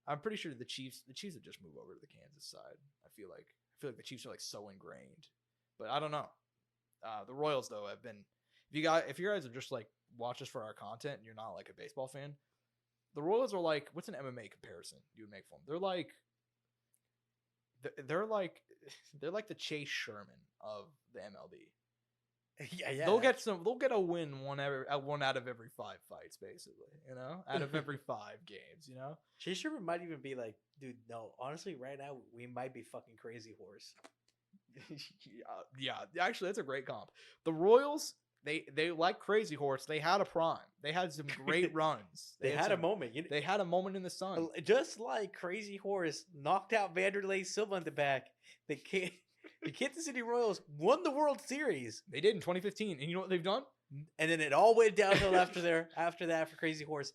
I'm pretty sure the Chiefs would just move over to the Kansas side. I feel like the Chiefs are so ingrained, but I don't know. The Royals though have been. If you guys are just like watch us for our content and you're not like a baseball fan, the Royals are like, what's an MMA comparison you would make for them? They're like the Chase Sherman of the MLB. Yeah. They'll get a win one out of every 5 fights, basically. Out of every 5 games. Chase Sherman might even be like, dude, no, honestly, right now we might be fucking Crazy Horse. Yeah, actually, that's a great comp. The Royals, they like Crazy Horse. They had a prime. They had some great runs. They had a moment. They had a moment in the sun. Just like Crazy Horse knocked out Vanderlei Silva in the back. The Kansas City Royals won the World Series. They did in 2015. And you know what they've done? And then it all went downhill after that for Crazy Horse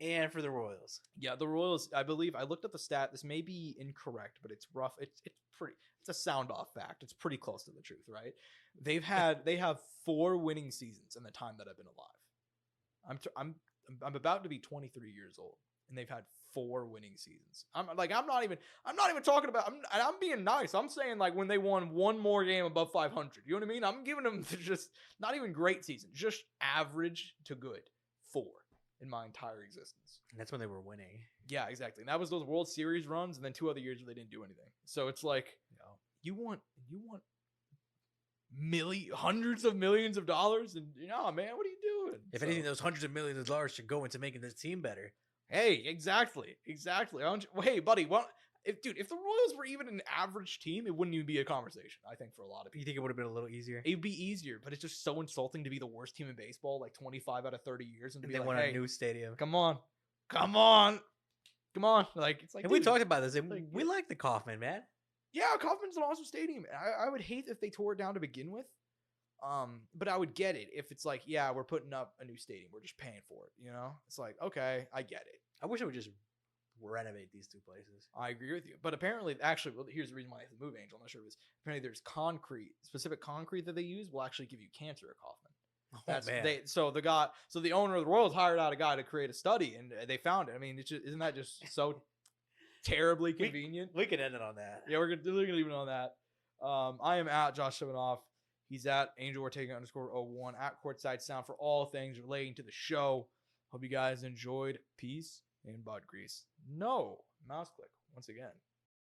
and for the Royals. Yeah, the Royals, I believe, I looked at the stat. This may be incorrect, but it's rough. It's a sound off fact. It's pretty close to the truth, right? They have 4 winning seasons in the time that I've been alive. I'm about to be 23 years old, and they've had 4 winning seasons. I'm not even talking about. I'm being nice. I'm saying like when they won one more game above 500. You know what I mean? I'm giving them just not even great season, just average to good 4 in my entire existence. And that's when they were winning. Yeah, exactly. And that was those World Series runs, and then 2 other years where they didn't do anything. So it's like, you want hundreds of millions of dollars, and man, what are you doing? If anything, those hundreds of millions of dollars should go into making this team better. Hey, exactly. Hey, buddy, if the Royals were even an average team, it wouldn't even be a conversation, I think, for a lot of people. You think it would have been a little easier? It'd be easier, but it's just so insulting to be the worst team in baseball, like 25 out of 30 years, and to be they like, want hey, a new stadium. Come on. Like, it's like, and we talked about this, and we like the Kauffman, man. Yeah, Kauffman's an awesome stadium. I would hate if they tore it down to begin with. But I would get it if it's like, yeah, we're putting up a new stadium. We're just paying for it, It's like, okay, I get it. I wish I would just renovate these 2 places. I agree with you. But apparently, actually, here's the reason why I have to move, Angel. I'm not sure if it's apparently there's specific concrete that they use will actually give you cancer at Kauffman. Man. So the owner of the Royals hired out a guy to create a study, and they found it. I mean, isn't that just so terribly convenient? We can end it on that. Yeah, we're gonna leave it on that. I am at Josh Evanoff. He's at Angel Ortega _01 at Courtside Sound for all things relating to the show. Hope you guys enjoyed. Peace and butt grease. No mouse click once again.